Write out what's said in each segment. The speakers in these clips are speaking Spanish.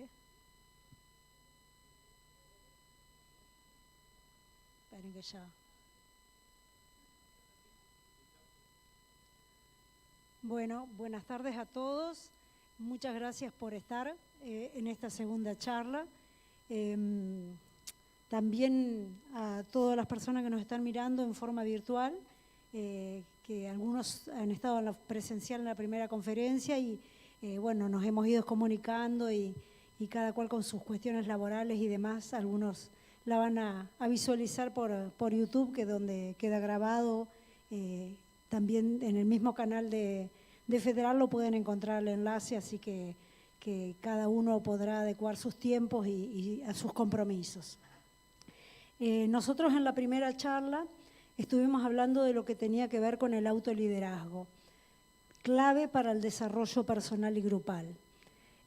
aire. Esperen que ya. Bueno, buenas tardes a todos. Muchas gracias por estar en esta segunda charla. También a todas las personas que nos están mirando en forma virtual, que algunos han estado en la presencial en la primera conferencia y bueno, nos hemos ido comunicando y cada cual con sus cuestiones laborales y demás. Algunos la van a visualizar por YouTube, que donde queda grabado. También en el mismo canal de Federal lo pueden encontrar el enlace, así que cada uno podrá adecuar sus tiempos y a sus compromisos. Nosotros en la primera charla estuvimos hablando de lo que tenía que ver con el autoliderazgo, clave para el desarrollo personal y grupal.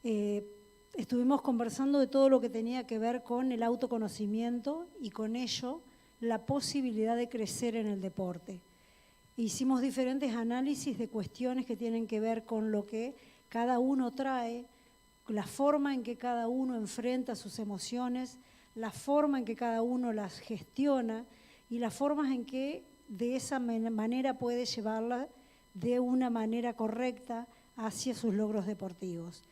Estuvimos conversando de todo lo que tenía que ver con el autoconocimiento y con ello la posibilidad de crecer en el deporte. Hicimos diferentes análisis de cuestiones que tienen que ver con lo que cada uno trae, la forma en que cada uno enfrenta sus emociones, la forma en que cada uno las gestiona y las formas en que de esa manera puede llevarla de una manera correcta hacia sus logros deportivos.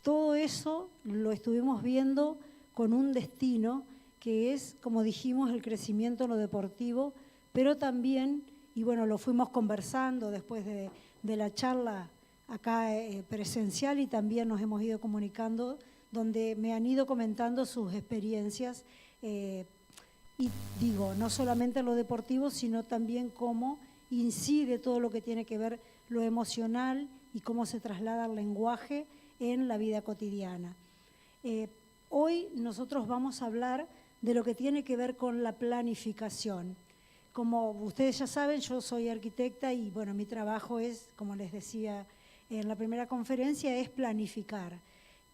Todo eso lo estuvimos viendo con un destino que es, como dijimos, el crecimiento en lo deportivo, pero también, y bueno, lo fuimos conversando después de la charla acá presencial y también nos hemos ido comunicando, donde me han ido comentando sus experiencias y digo, no solamente en lo deportivo, sino también cómo incide todo lo que tiene que ver lo emocional y cómo se traslada el lenguaje en la vida cotidiana. Hoy nosotros vamos a hablar de lo que tiene que ver con la planificación. Como ustedes ya saben, yo soy arquitecta y bueno, mi trabajo es, como les decía en la primera conferencia, es planificar.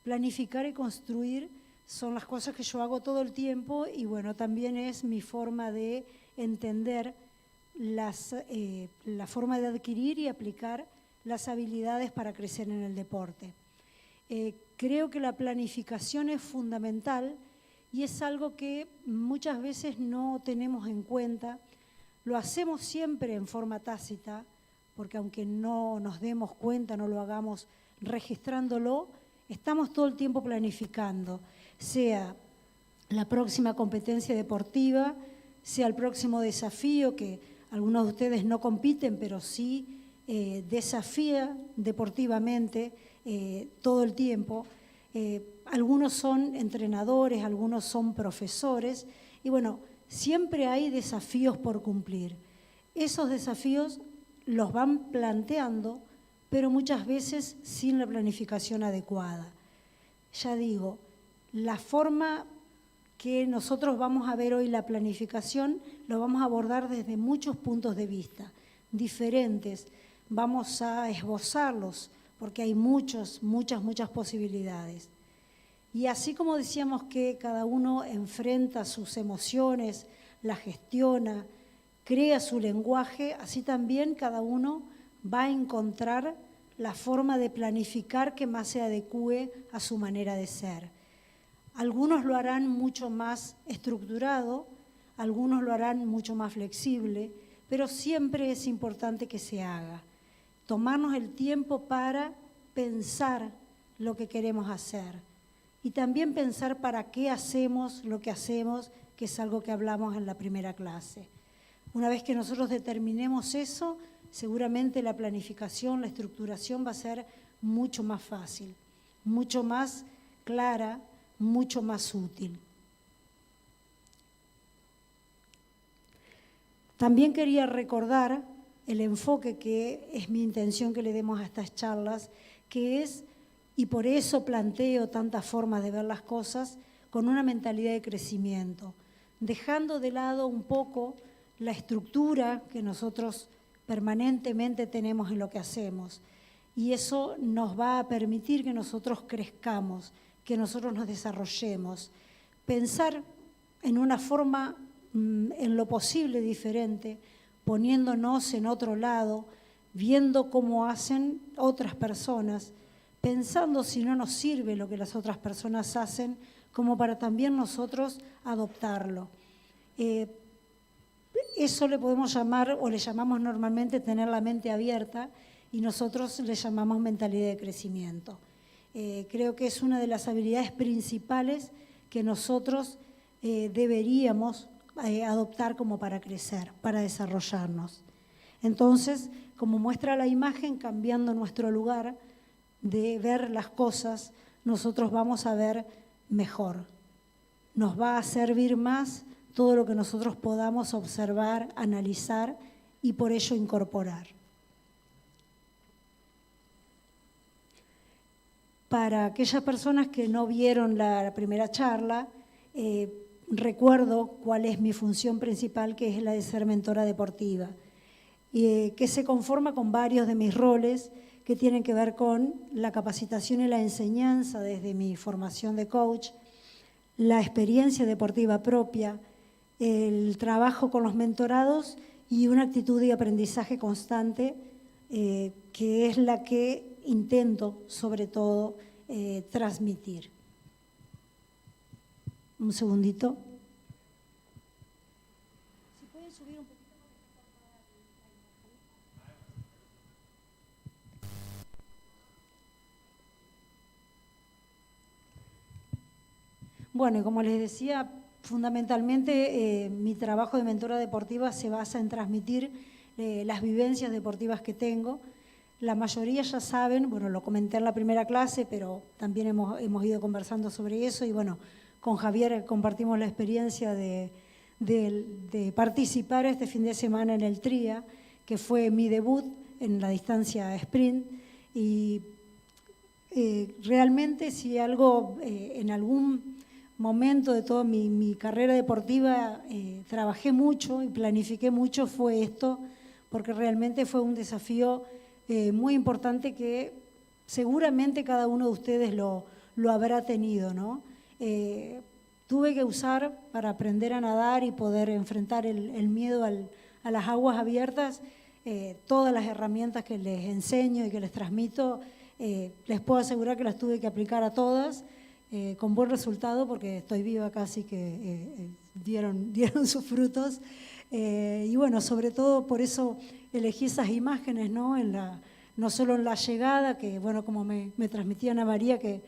Planificar y construir son las cosas que yo hago todo el tiempo y bueno, también es mi forma de entender la forma de adquirir y aplicar las habilidades para crecer en el deporte. Creo que la planificación es fundamental y es algo que muchas veces no tenemos en cuenta. Lo hacemos siempre en forma tácita, porque aunque no nos demos cuenta, no lo hagamos registrándolo, estamos todo el tiempo planificando, sea la próxima competencia deportiva, sea el próximo desafío, que algunos de ustedes no compiten, pero sí desafía deportivamente todo el tiempo. Algunos son entrenadores, algunos son profesores, y bueno, siempre hay desafíos por cumplir. Esos desafíos los van planteando, pero muchas veces sin la planificación adecuada. Ya digo, la forma que nosotros vamos a ver hoy la planificación, lo vamos a abordar desde muchos puntos de vista diferentes. Vamos a esbozarlos, porque hay muchas posibilidades. Y así como decíamos que cada uno enfrenta sus emociones, las gestiona, crea su lenguaje, así también cada uno va a encontrar la forma de planificar que más se adecue a su manera de ser. Algunos lo harán mucho más estructurado, algunos lo harán mucho más flexible, pero siempre es importante que se haga. Tomarnos el tiempo para pensar lo que queremos hacer y también pensar para qué hacemos lo que hacemos, que es algo que hablamos en la primera clase. Una vez que nosotros determinemos eso, seguramente la planificación, la estructuración va a ser mucho más fácil, mucho más clara, mucho más útil. También quería recordar el enfoque que es mi intención que le demos a estas charlas, que es, y por eso planteo tantas formas de ver las cosas, con una mentalidad de crecimiento, dejando de lado un poco la estructura que nosotros permanentemente tenemos en lo que hacemos. Y eso nos va a permitir que nosotros crezcamos, que nosotros nos desarrollemos. Pensar en una forma, en lo posible diferente, poniéndonos en otro lado, viendo cómo hacen otras personas, pensando si no nos sirve lo que las otras personas hacen, como para también nosotros adoptarlo. Eso le podemos llamar, o le llamamos normalmente tener la mente abierta, y nosotros le llamamos mentalidad de crecimiento. Creo que es una de las habilidades principales que nosotros deberíamos adoptar como para crecer, para desarrollarnos. Entonces, como muestra la imagen, cambiando nuestro lugar de ver las cosas, nosotros vamos a ver mejor. Nos va a servir más todo lo que nosotros podamos observar, analizar y por ello incorporar. Para aquellas personas que no vieron la primera charla, recuerdo cuál es mi función principal, que es la de ser mentora deportiva, que se conforma con varios de mis roles que tienen que ver con la capacitación y la enseñanza desde mi formación de coach, la experiencia deportiva propia, el trabajo con los mentorados y una actitud de aprendizaje constante, que es la que intento sobre todo transmitir. Un segundito. ¿Se pueden subir un poquito? Bueno, y como les decía, fundamentalmente mi trabajo de mentora deportiva se basa en transmitir las vivencias deportivas que tengo. La mayoría ya saben, bueno, lo comenté en la primera clase, pero también hemos ido conversando sobre eso y bueno, con Javier compartimos la experiencia de participar este fin de semana en el TRIA, que fue mi debut en la distancia sprint y realmente si algo en algún momento de toda mi carrera deportiva trabajé mucho y planifiqué mucho fue esto, porque realmente fue un desafío muy importante que seguramente cada uno de ustedes lo habrá tenido, ¿no? Tuve que usar para aprender a nadar y poder enfrentar el miedo a las aguas abiertas, todas las herramientas que les enseño y que les transmito, les puedo asegurar que las tuve que aplicar a todas, con buen resultado porque estoy viva casi que dieron sus frutos. Y bueno, sobre todo por eso elegí esas imágenes, ¿no? No solo en la llegada, que bueno, como me transmitía Ana María, que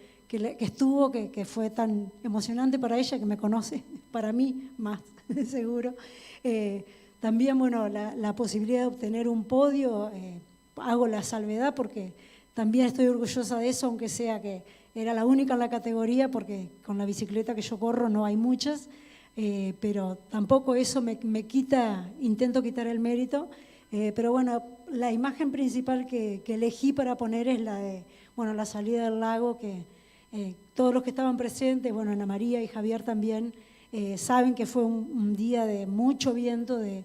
estuvo, que fue tan emocionante para ella, que me conoce, para mí más, seguro. También, bueno, la posibilidad de obtener un podio, hago la salvedad porque también estoy orgullosa de eso, aunque sea que era la única en la categoría, porque con la bicicleta que yo corro no hay muchas, pero tampoco eso me quita, intento quitar el mérito, pero bueno, la imagen principal que elegí para poner es la de, bueno, la salida del lago, que todos los que estaban presentes, bueno, Ana María y Javier también, saben que fue un día de mucho viento, de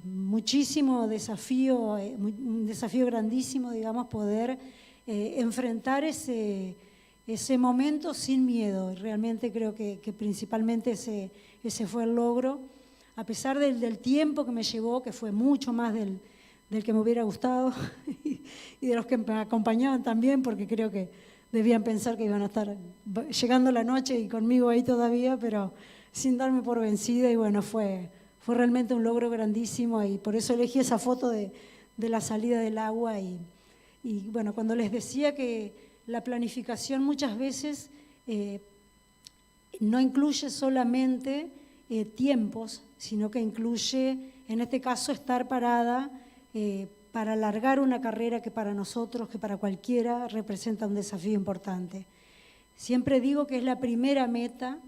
muchísimo desafío, un desafío grandísimo, digamos, poder enfrentar ese momento sin miedo. Realmente creo que principalmente ese fue el logro, a pesar del tiempo que me llevó, que fue mucho más del que me hubiera gustado y de los que me acompañaban también, porque creo que debían pensar que iban a estar llegando la noche y conmigo ahí todavía, pero sin darme por vencida y bueno, fue realmente un logro grandísimo y por eso elegí esa foto de la salida del agua y bueno, cuando les decía que la planificación muchas veces no incluye solamente tiempos, sino que incluye, en este caso, estar parada para alargar una carrera que para nosotros, que para cualquiera, representa un desafío importante. Siempre digo que es la primera meta,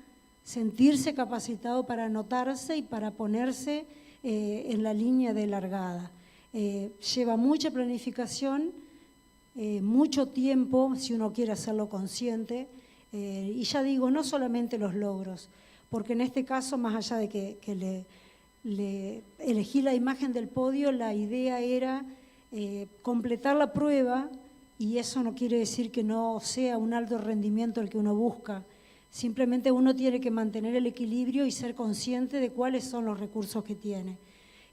sentirse capacitado para anotarse y para ponerse en la línea de largada. Lleva mucha planificación, mucho tiempo, si uno quiere hacerlo consciente, y ya digo, no solamente los logros, porque en este caso, más allá de que elegí la imagen del podio, la idea era completar la prueba, y eso no quiere decir que no sea un alto rendimiento el que uno busca, simplemente uno tiene que mantener el equilibrio y ser consciente de cuáles son los recursos que tiene.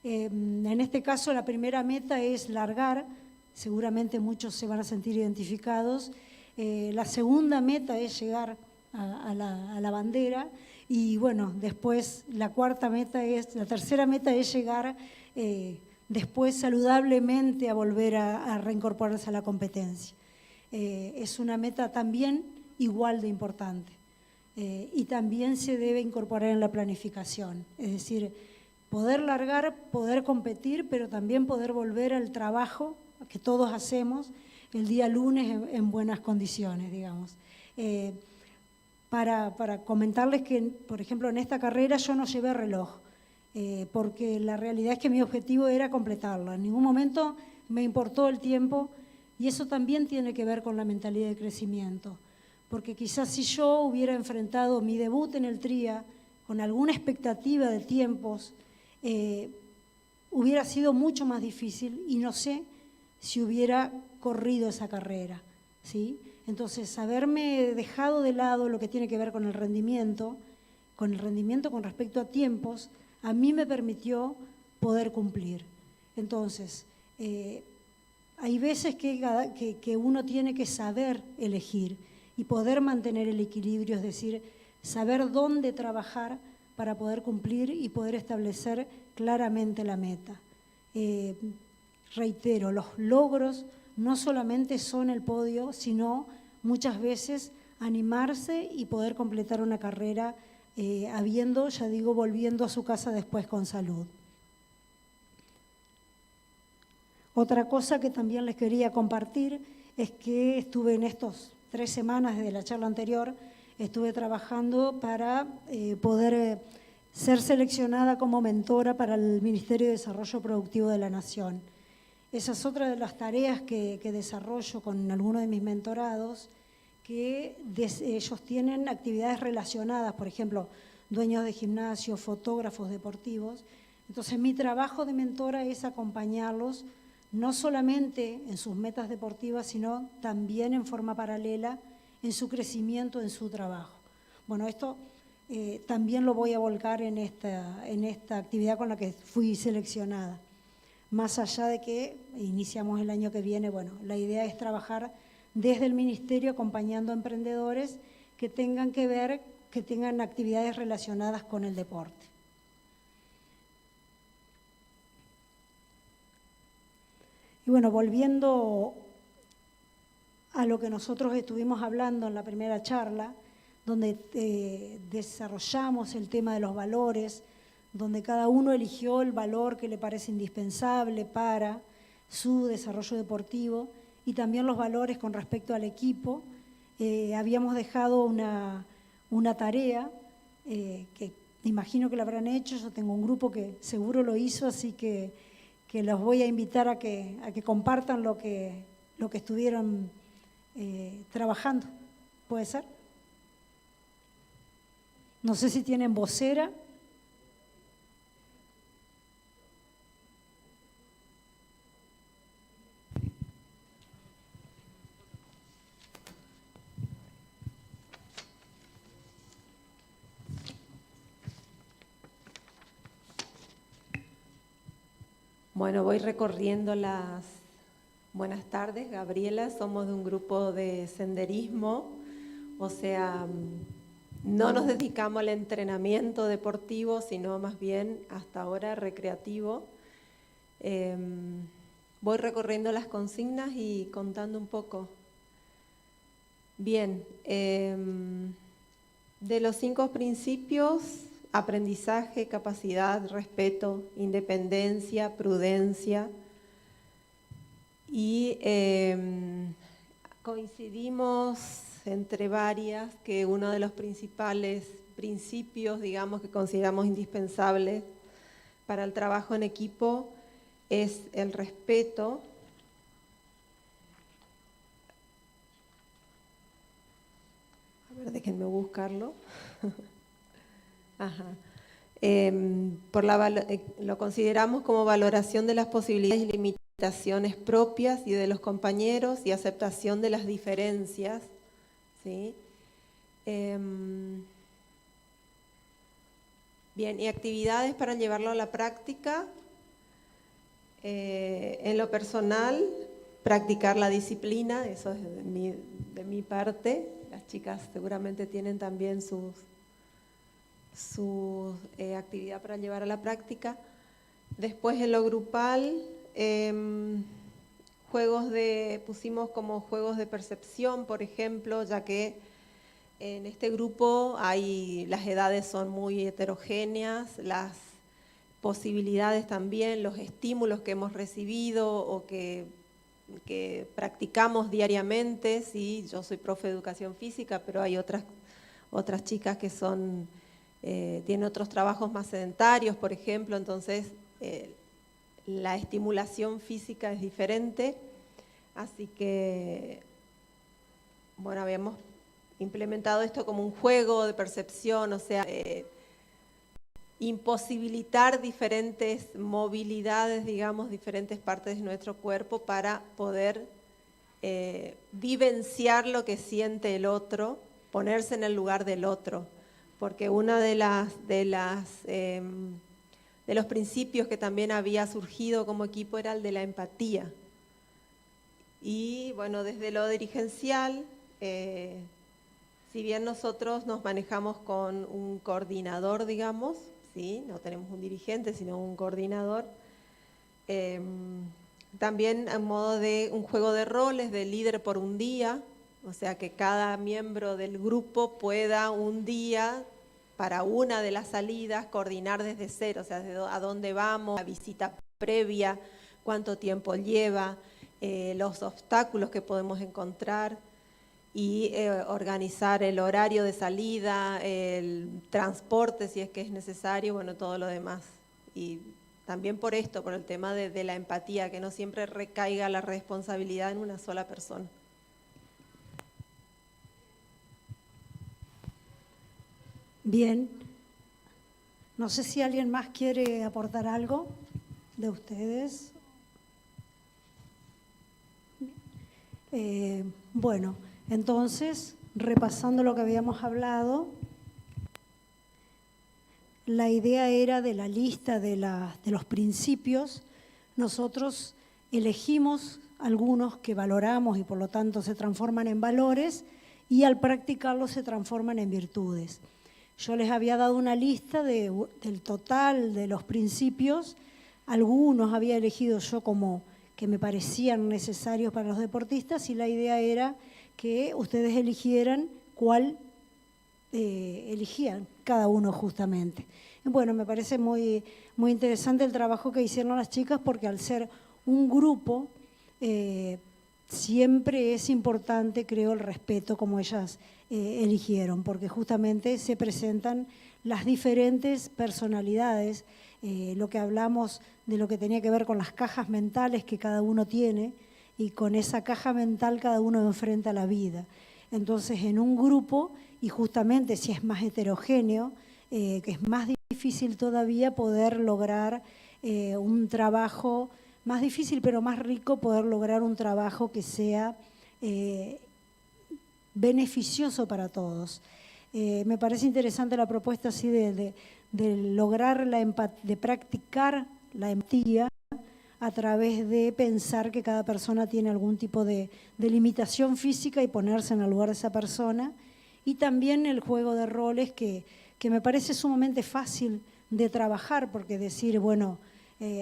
En este caso, la primera meta es largar seguramente muchos se van a sentir identificados. La segunda meta es llegar a la bandera y bueno, después la tercera meta es llegar después saludablemente a volver a reincorporarse a la competencia. Es una meta también igual de importante y también se debe incorporar en la planificación, es decir, poder largar, poder competir, pero también poder volver al trabajo que todos hacemos el día lunes en buenas condiciones, digamos. Para comentarles que, por ejemplo, en esta carrera yo no llevé reloj, porque la realidad es que mi objetivo era completarla. En ningún momento me importó el tiempo y eso también tiene que ver con la mentalidad de crecimiento, porque quizás si yo hubiera enfrentado mi debut en el TRIA con alguna expectativa de tiempos, hubiera sido mucho más difícil y no sé si hubiera corrido esa carrera, ¿sí? Entonces, haberme dejado de lado lo que tiene que ver con el rendimiento con respecto a tiempos, a mí me permitió poder cumplir. Entonces, hay veces que uno tiene que saber elegir y poder mantener el equilibrio, es decir, saber dónde trabajar para poder cumplir y poder establecer claramente la meta. Reitero, los logros no solamente son el podio, sino muchas veces animarse y poder completar una carrera volviendo a su casa después con salud. Otra cosa que también les quería compartir es que estuve en estos 3 semanas desde la charla anterior, estuve trabajando para poder ser seleccionada como mentora para el Ministerio de Desarrollo Productivo de la Nación. Esa es otra de las tareas que desarrollo con algunos de mis mentorados, que ellos tienen actividades relacionadas, por ejemplo, dueños de gimnasio, fotógrafos deportivos. Entonces, mi trabajo de mentora es acompañarlos, no solamente en sus metas deportivas, sino también en forma paralela en su crecimiento, en su trabajo. Bueno, esto también lo voy a volcar en esta actividad con la que fui seleccionada. Más allá de que iniciamos el año que viene, bueno, la idea es trabajar desde el Ministerio acompañando a emprendedores que tengan actividades relacionadas con el deporte. Y bueno, volviendo a lo que nosotros estuvimos hablando en la primera charla, donde desarrollamos el tema de los valores, donde cada uno eligió el valor que le parece indispensable para su desarrollo deportivo y también los valores con respecto al equipo. Habíamos dejado una tarea que imagino que la habrán hecho, yo tengo un grupo que seguro lo hizo, así que los voy a invitar a que compartan lo que estuvieron trabajando. ¿Puede ser? No sé si tienen vocera. Bueno, voy recorriendo las... Buenas tardes, Gabriela, somos de un grupo de senderismo, o sea, no nos dedicamos al entrenamiento deportivo, sino más bien hasta ahora recreativo. Voy recorriendo las consignas y contando un poco. Bien, de los 5 principios: aprendizaje, capacidad, respeto, independencia, prudencia. Y coincidimos entre varias que uno de los principales principios, digamos, que consideramos indispensables para el trabajo en equipo es el respeto. A ver, déjenme buscarlo. Ajá. Lo consideramos como valoración de las posibilidades y limitaciones propias y de los compañeros y aceptación de las diferencias, ¿sí? Bien, y actividades para llevarlo a la práctica. En lo personal, practicar la disciplina, eso es de mi parte. Las chicas seguramente tienen también su actividad para llevar a la práctica. Después en lo grupal, pusimos como juegos de percepción, por ejemplo, ya que en este grupo las edades son muy heterogéneas, las posibilidades también, los estímulos que hemos recibido o que practicamos diariamente. ¿Sí? Yo soy profe de educación física, pero hay otras chicas que tienen otros trabajos más sedentarios, por ejemplo, entonces la estimulación física es diferente, así que, bueno, habíamos implementado esto como un juego de percepción, o sea, imposibilitar diferentes movilidades, digamos, diferentes partes de nuestro cuerpo para poder vivenciar lo que siente el otro, ponerse en el lugar del otro, porque uno de los principios que también había surgido como equipo era el de la empatía. Y bueno, desde lo dirigencial, si bien nosotros nos manejamos con un coordinador, digamos, ¿sí? No tenemos un dirigente, sino un coordinador, también a modo de un juego de roles, de líder por un día, o sea que cada miembro del grupo pueda un día, para una de las salidas, coordinar desde cero, o sea, a dónde vamos, la visita previa, cuánto tiempo lleva, los obstáculos que podemos encontrar y organizar el horario de salida, el transporte si es que es necesario, bueno, todo lo demás. Y también por esto, por el tema de la empatía, que no siempre recaiga la responsabilidad en una sola persona. Bien, no sé si alguien más quiere aportar algo de ustedes. Bueno, entonces, repasando lo que habíamos hablado, la idea era de la lista de los principios. Nosotros elegimos algunos que valoramos y por lo tanto se transforman en valores y al practicarlos se transforman en virtudes. Yo les había dado una lista del total de los principios, algunos había elegido yo como que me parecían necesarios para los deportistas y la idea era que ustedes eligieran cuál eligían cada uno justamente. Bueno, me parece muy, muy interesante el trabajo que hicieron las chicas porque al ser un grupo siempre es importante, creo, el respeto como ellas eligieron, porque justamente se presentan las diferentes personalidades, lo que hablamos de lo que tenía que ver con las cajas mentales que cada uno tiene y con esa caja mental cada uno enfrenta la vida. Entonces, en un grupo, y justamente si es más heterogéneo, que es más difícil todavía poder lograr un trabajo, más difícil pero más rico poder lograr un trabajo que sea beneficioso para todos. Me parece interesante la propuesta así de lograr de practicar la empatía a través de pensar que cada persona tiene algún tipo de limitación física y ponerse en el lugar de esa persona. Y también el juego de roles que me parece sumamente fácil de trabajar, porque decir, bueno,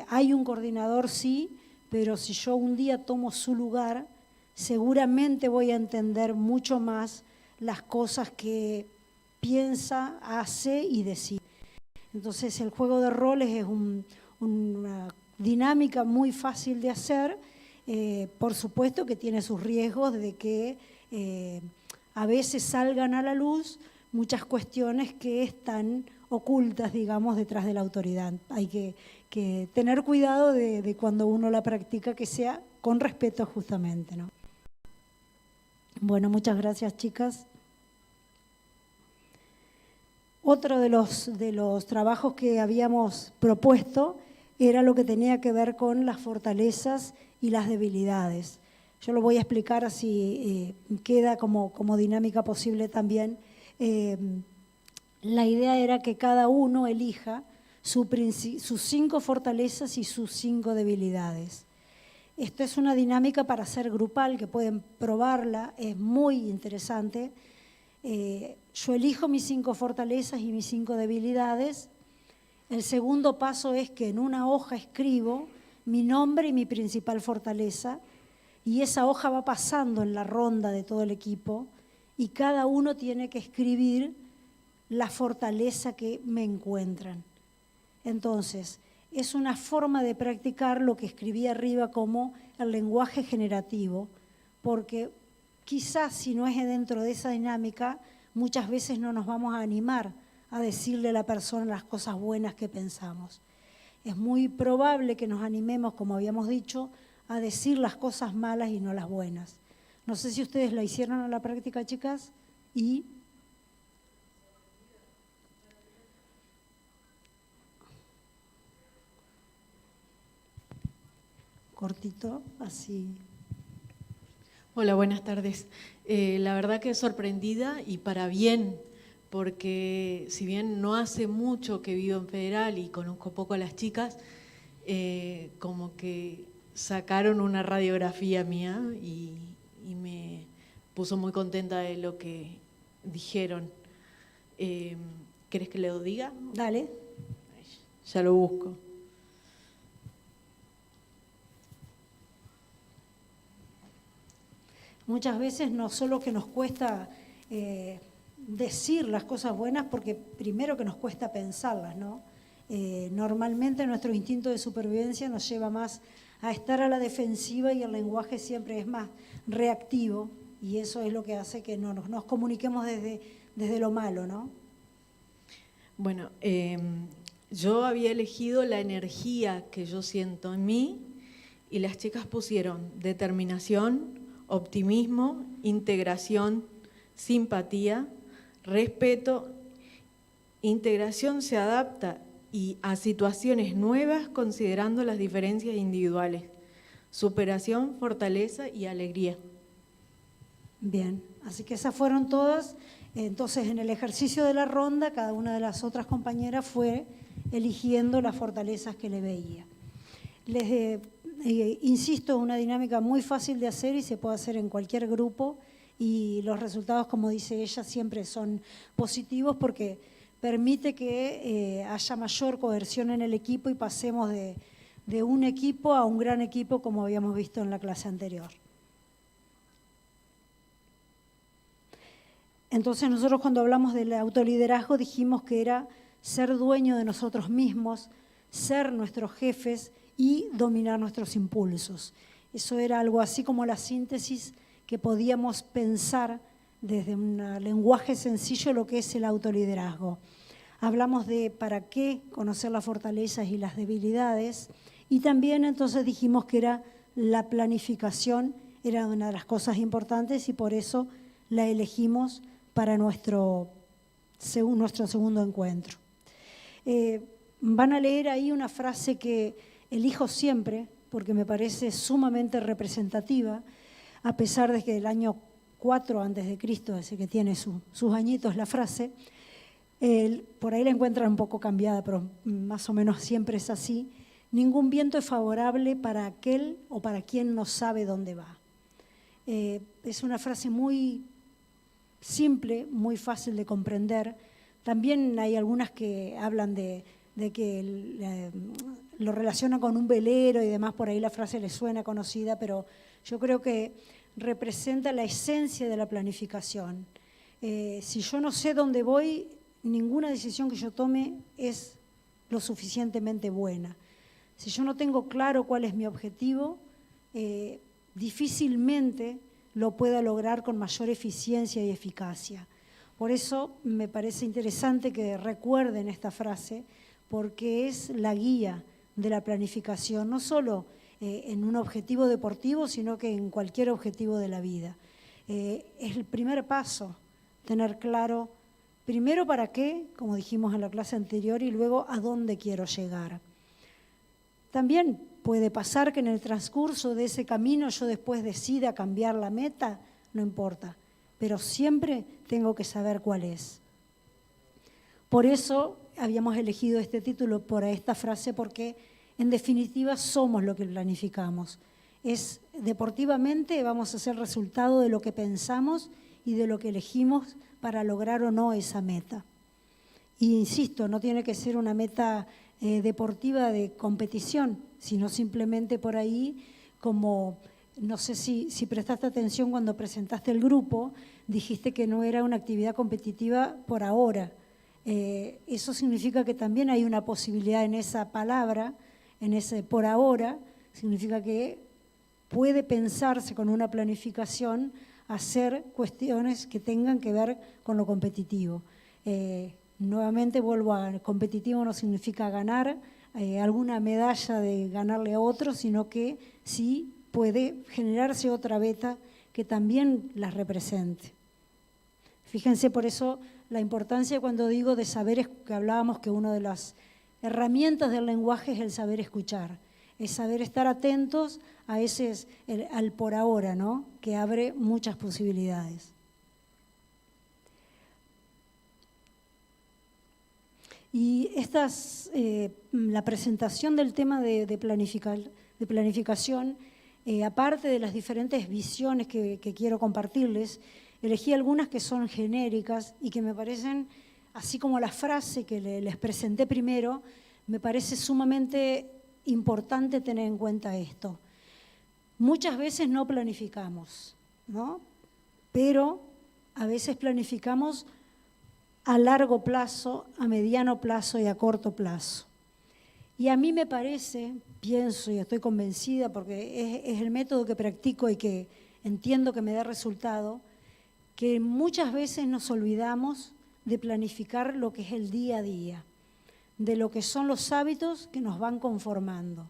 hay un coordinador sí, pero si yo un día tomo su lugar, seguramente voy a entender mucho más las cosas que piensa, hace y decide. Entonces el juego de roles es una dinámica muy fácil de hacer, por supuesto que tiene sus riesgos de que a veces salgan a la luz muchas cuestiones que están ocultas, digamos, detrás de la autoridad. Hay que tener cuidado de cuando uno la practica, que sea con respeto justamente, ¿no? Bueno, muchas gracias, chicas. Otro de los trabajos que habíamos propuesto era lo que tenía que ver con las fortalezas y las debilidades. Yo lo voy a explicar así, queda como dinámica posible también. La idea era que cada uno elija sus 5 fortalezas y sus 5 debilidades. Esto es una dinámica para hacer grupal, que pueden probarla, es muy interesante. Yo elijo mis 5 fortalezas y mis 5 debilidades. El segundo paso es que en una hoja escribo mi nombre y mi principal fortaleza, y esa hoja va pasando en la ronda de todo el equipo, y cada uno tiene que escribir la fortaleza que me encuentran. Entonces, es una forma de practicar lo que escribí arriba como el lenguaje generativo, porque quizás si no es dentro de esa dinámica, muchas veces no nos vamos a animar a decirle a la persona las cosas buenas que pensamos. Es muy probable que nos animemos, como habíamos dicho, a decir las cosas malas y no las buenas. No sé si ustedes la hicieron a la práctica, chicas, y cortito, así. Hola, buenas tardes. La verdad que sorprendida y para bien, porque si bien no hace mucho que vivo en Federal y conozco poco a las chicas, como que sacaron una radiografía mía y me puso muy contenta de lo que dijeron. ¿Querés que lo diga? Dale. Ya lo busco. Muchas veces no solo que nos cuesta decir las cosas buenas, porque primero que nos cuesta pensarlas, ¿no? Normalmente nuestro instinto de supervivencia nos lleva más a estar a la defensiva y el lenguaje siempre es más reactivo, y eso es lo que hace que no nos comuniquemos desde lo malo, ¿no? Bueno, yo había elegido la energía que yo siento en mí y las chicas pusieron determinación, optimismo, integración, simpatía, respeto. Integración se adapta a situaciones nuevas considerando las diferencias individuales. Superación, fortaleza y alegría. Bien, así que esas fueron todas. Entonces, en el ejercicio de la ronda, cada una de las otras compañeras fue eligiendo las fortalezas que le veía. Les insisto, una dinámica muy fácil de hacer y se puede hacer en cualquier grupo, y los resultados, como dice ella, siempre son positivos porque permite que haya mayor cohesión en el equipo y pasemos de un equipo a un gran equipo, como habíamos visto en la clase anterior. Entonces nosotros cuando hablamos del autoliderazgo dijimos que era ser dueño de nosotros mismos, ser nuestros jefes y dominar nuestros impulsos. Eso era algo así como la síntesis que podíamos pensar desde un lenguaje sencillo lo que es el autoliderazgo. Hablamos de para qué conocer las fortalezas y las debilidades, y también entonces dijimos que era la planificación, era una de las cosas importantes y por eso la elegimos para nuestro segundo encuentro. Van a leer ahí una frase que elijo siempre porque me parece sumamente representativa, a pesar de que el año 4 a.C., ese que tiene sus añitos la frase, por ahí la encuentran un poco cambiada, pero más o menos siempre es así. Ningún viento es favorable para aquel o para quien no sabe dónde va. Es una frase muy simple, muy fácil de comprender. También hay algunas que hablan de que lo relacionan con un velero y demás, por ahí la frase les suena conocida, pero yo creo que representa la esencia de la planificación. Si yo no sé dónde voy, ninguna decisión que yo tome es lo suficientemente buena. Si yo no tengo claro cuál es mi objetivo, difícilmente lo pueda lograr con mayor eficiencia y eficacia. Por eso me parece interesante que recuerden esta frase, porque es la guía de la planificación, no solo en un objetivo deportivo, sino que en cualquier objetivo de la vida. Es el primer paso, tener claro primero para qué, como dijimos en la clase anterior, y luego a dónde quiero llegar. También puede pasar que en el transcurso de ese camino yo después decida cambiar la meta, no importa, pero siempre tengo que saber cuál es. Por eso habíamos elegido este título por esta frase, porque en definitiva somos lo que planificamos. deportivamente vamos a ser resultado de lo que pensamos y de lo que elegimos para lograr o no esa meta. Y insisto, no tiene que ser una meta deportiva de competición, sino simplemente por ahí como, no sé si prestaste atención cuando presentaste el grupo, dijiste que no era una actividad competitiva por ahora. Eso significa que también hay una posibilidad en esa palabra, en ese por ahora, significa que puede pensarse con una planificación hacer cuestiones que tengan que ver con lo competitivo. Nuevamente vuelvo a competitivo, no significa ganar alguna medalla de ganarle a otro, sino que sí puede generarse otra beta que también las represente. Fíjense por eso la importancia cuando digo de saber, que hablábamos que una de las herramientas del lenguaje es el saber escuchar, es saber estar atentos a al por ahora, ¿no? Que abre muchas posibilidades. Y la presentación del tema de planificación, aparte de las diferentes visiones que quiero compartirles, elegí algunas que son genéricas y que me parecen, así como la frase que les presenté primero, me parece sumamente importante tener en cuenta esto. Muchas veces no planificamos, ¿no? Pero a veces planificamos a largo plazo, a mediano plazo y a corto plazo. Y a mí me parece, pienso y estoy convencida porque es el método que practico y que entiendo que me da resultado, que muchas veces nos olvidamos de planificar lo que es el día a día, de lo que son los hábitos que nos van conformando.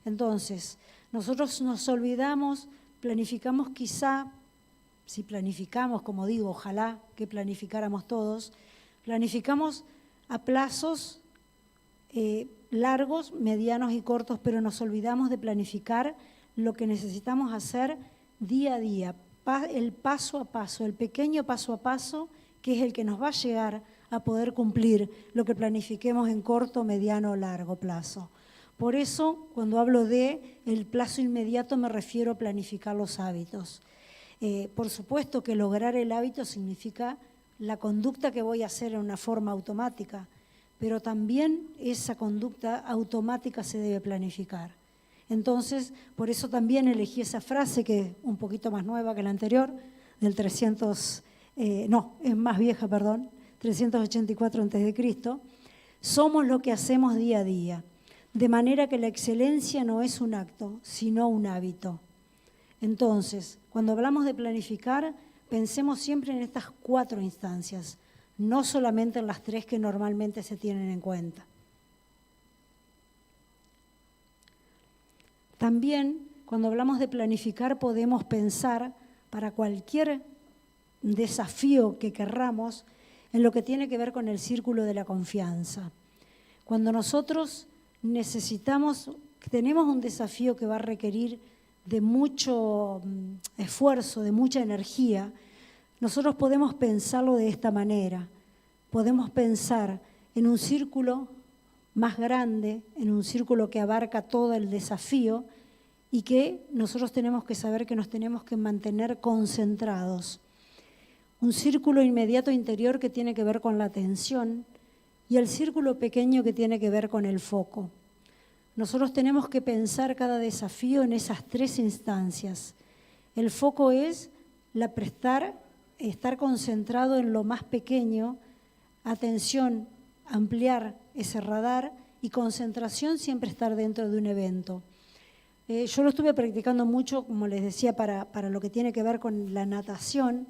Entonces, nosotros nos olvidamos, planificamos quizá, si planificamos, como digo, ojalá que planificáramos todos, planificamos a plazos largos, medianos y cortos, pero nos olvidamos de planificar lo que necesitamos hacer día a día, el paso a paso, el pequeño paso a paso, que es el que nos va a llegar a poder cumplir lo que planifiquemos en corto, mediano o largo plazo. Por eso, cuando hablo de el plazo inmediato, me refiero a planificar los hábitos. Por supuesto que lograr el hábito significa la conducta que voy a hacer en una forma automática, pero también esa conducta automática se debe planificar. Entonces, por eso también elegí esa frase que es un poquito más nueva que la anterior, del 384 a.C., somos lo que hacemos día a día, de manera que la excelencia no es un acto, sino un hábito. Entonces, cuando hablamos de planificar, pensemos siempre en estas 4 instancias, no solamente en las 3 que normalmente se tienen en cuenta. También, cuando hablamos de planificar, podemos pensar para cualquier desafío que querramos en lo que tiene que ver con el círculo de la confianza. Cuando nosotros tenemos un desafío que va a requerir de mucho esfuerzo, de mucha energía, nosotros podemos pensarlo de esta manera. Podemos pensar en un círculo más grande, en un círculo que abarca todo el desafío y que nosotros tenemos que saber que nos tenemos que mantener concentrados. Un círculo inmediato interior que tiene que ver con la atención y el círculo pequeño que tiene que ver con el foco. Nosotros tenemos que pensar cada desafío en esas 3 instancias. El foco es estar concentrado en lo más pequeño, atención, ampliar ese radar y concentración siempre estar dentro de un evento. Yo lo estuve practicando mucho, como les decía, para lo que tiene que ver con la natación.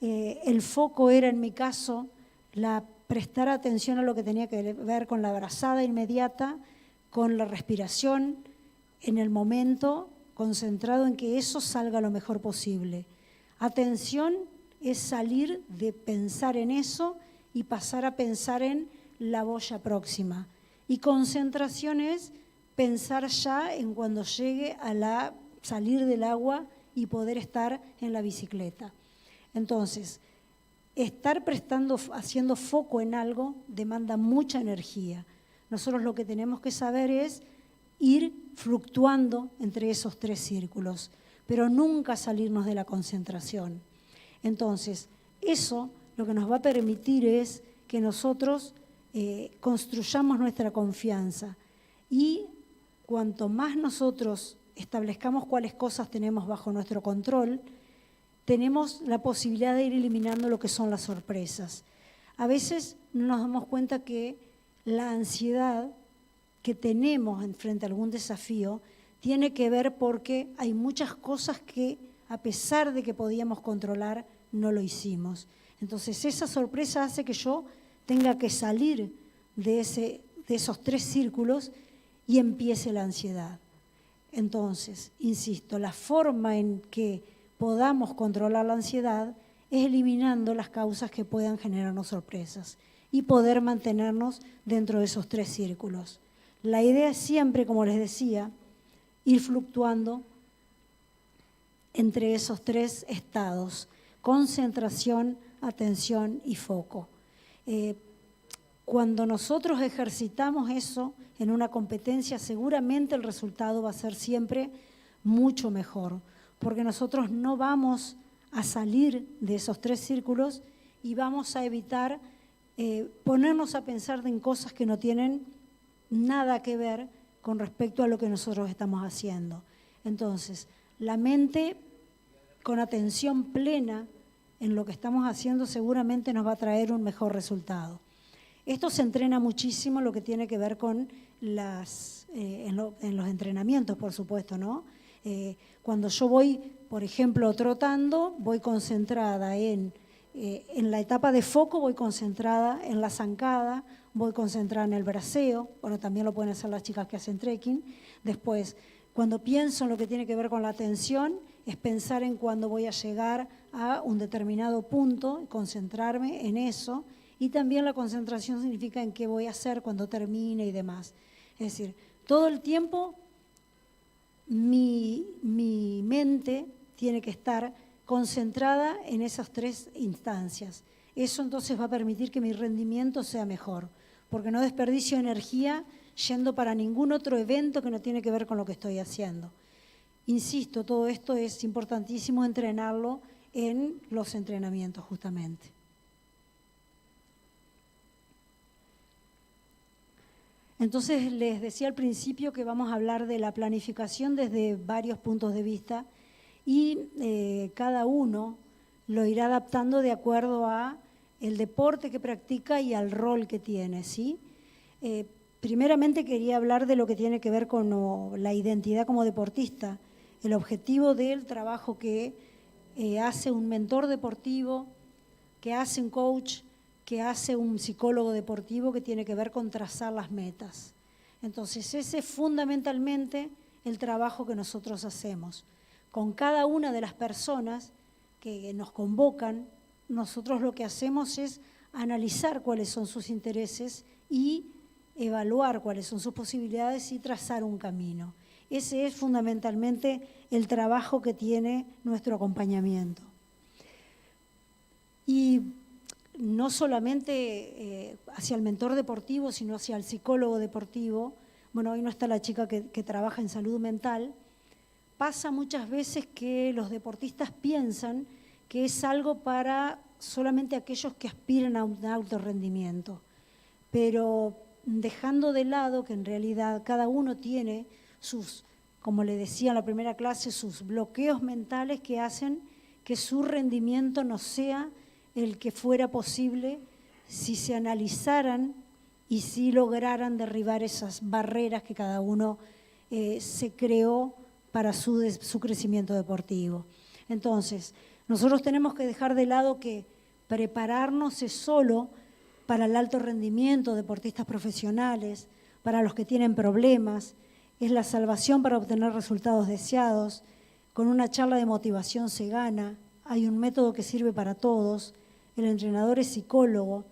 El foco era, en mi caso, prestar atención a lo que tenía que ver con la brazada inmediata, con la respiración en el momento, concentrado en que eso salga lo mejor posible. Atención es salir de pensar en eso y pasar a pensar en la boya próxima. Y concentración es pensar ya en cuando llegue a salir del agua y poder estar en la bicicleta. Entonces, estar haciendo foco en algo demanda mucha energía. Nosotros lo que tenemos que saber es ir fluctuando entre esos 3 círculos, pero nunca salirnos de la concentración. Entonces, eso lo que nos va a permitir es que nosotros construyamos nuestra confianza, y cuanto más nosotros establezcamos cuáles cosas tenemos bajo nuestro control, tenemos la posibilidad de ir eliminando lo que son las sorpresas. A veces no nos damos cuenta que la ansiedad que tenemos frente a algún desafío tiene que ver porque hay muchas cosas que, a pesar de que podíamos controlar, no lo hicimos. Entonces, esa sorpresa hace que yo tenga que salir de esos 3 círculos y empiece la ansiedad. Entonces, insisto, la forma en que podamos controlar la ansiedad es eliminando las causas que puedan generarnos sorpresas y poder mantenernos dentro de esos 3 círculos. La idea es siempre, como les decía, ir fluctuando entre esos 3 estados: concentración, atención y foco. Cuando nosotros ejercitamos eso en una competencia, seguramente el resultado va a ser siempre mucho mejor, porque nosotros no vamos a salir de esos 3 círculos y vamos a evitar ponernos a pensar en cosas que no tienen nada que ver con respecto a lo que nosotros estamos haciendo. Entonces, la mente con atención plena en lo que estamos haciendo seguramente nos va a traer un mejor resultado. Esto se entrena muchísimo, lo que tiene que ver con en los entrenamientos, por supuesto, ¿no? Cuando yo voy, por ejemplo, trotando, voy concentrada en la etapa de foco, voy concentrada en la zancada, voy concentrada en el braceo. Bueno, también lo pueden hacer las chicas que hacen trekking. Después, cuando pienso en lo que tiene que ver con la atención, es pensar en cuándo voy a llegar a un determinado punto, concentrarme en eso. Y también la concentración significa en qué voy a hacer cuando termine y demás. Es decir, todo el tiempo mi mente tiene que estar concentrada en esas 3 instancias. Eso entonces va a permitir que mi rendimiento sea mejor, porque no desperdicio energía yendo para ningún otro evento que no tiene que ver con lo que estoy haciendo. Insisto, todo esto es importantísimo entrenarlo en los entrenamientos justamente. Entonces, les decía al principio que vamos a hablar de la planificación desde varios puntos de vista y cada uno lo irá adaptando de acuerdo a el deporte que practica y al rol que tiene, ¿sí? Primeramente quería hablar de lo que tiene que ver con la identidad como deportista, el objetivo del trabajo que hace un mentor deportivo, que hace un coach, que hace un psicólogo deportivo, que tiene que ver con trazar las metas. Entonces, ese es fundamentalmente el trabajo que nosotros hacemos. Con cada una de las personas que nos convocan, nosotros lo que hacemos es analizar cuáles son sus intereses y evaluar cuáles son sus posibilidades y trazar un camino. Ese es fundamentalmente el trabajo que tiene nuestro acompañamiento. Y no solamente hacia el mentor deportivo, sino hacia el psicólogo deportivo. Bueno, hoy no está la chica que trabaja en salud mental. Pasa muchas veces que los deportistas piensan que es algo para solamente aquellos que aspiran a un alto rendimiento, pero dejando de lado que en realidad cada uno tiene sus, como le decía en la primera clase, sus bloqueos mentales que hacen que su rendimiento no sea el que fuera posible si se analizaran y si lograran derribar esas barreras que cada uno se creó para su crecimiento deportivo. Entonces, nosotros tenemos que dejar de lado que prepararnos es solo para el alto rendimiento, deportistas profesionales, para los que tienen problemas, es la salvación para obtener resultados deseados. Con una charla de motivación se gana, hay un método que sirve para todos, el entrenador es psicólogo,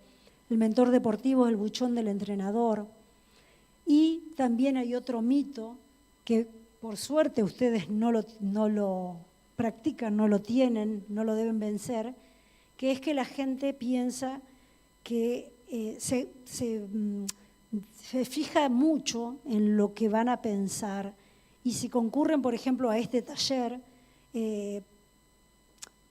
el mentor deportivo es el buchón del entrenador. Y también hay otro mito que por suerte ustedes no lo practican, no lo tienen, no lo deben vencer, que es que la gente piensa que se se fija mucho en lo que van a pensar y si concurren, por ejemplo, a este taller,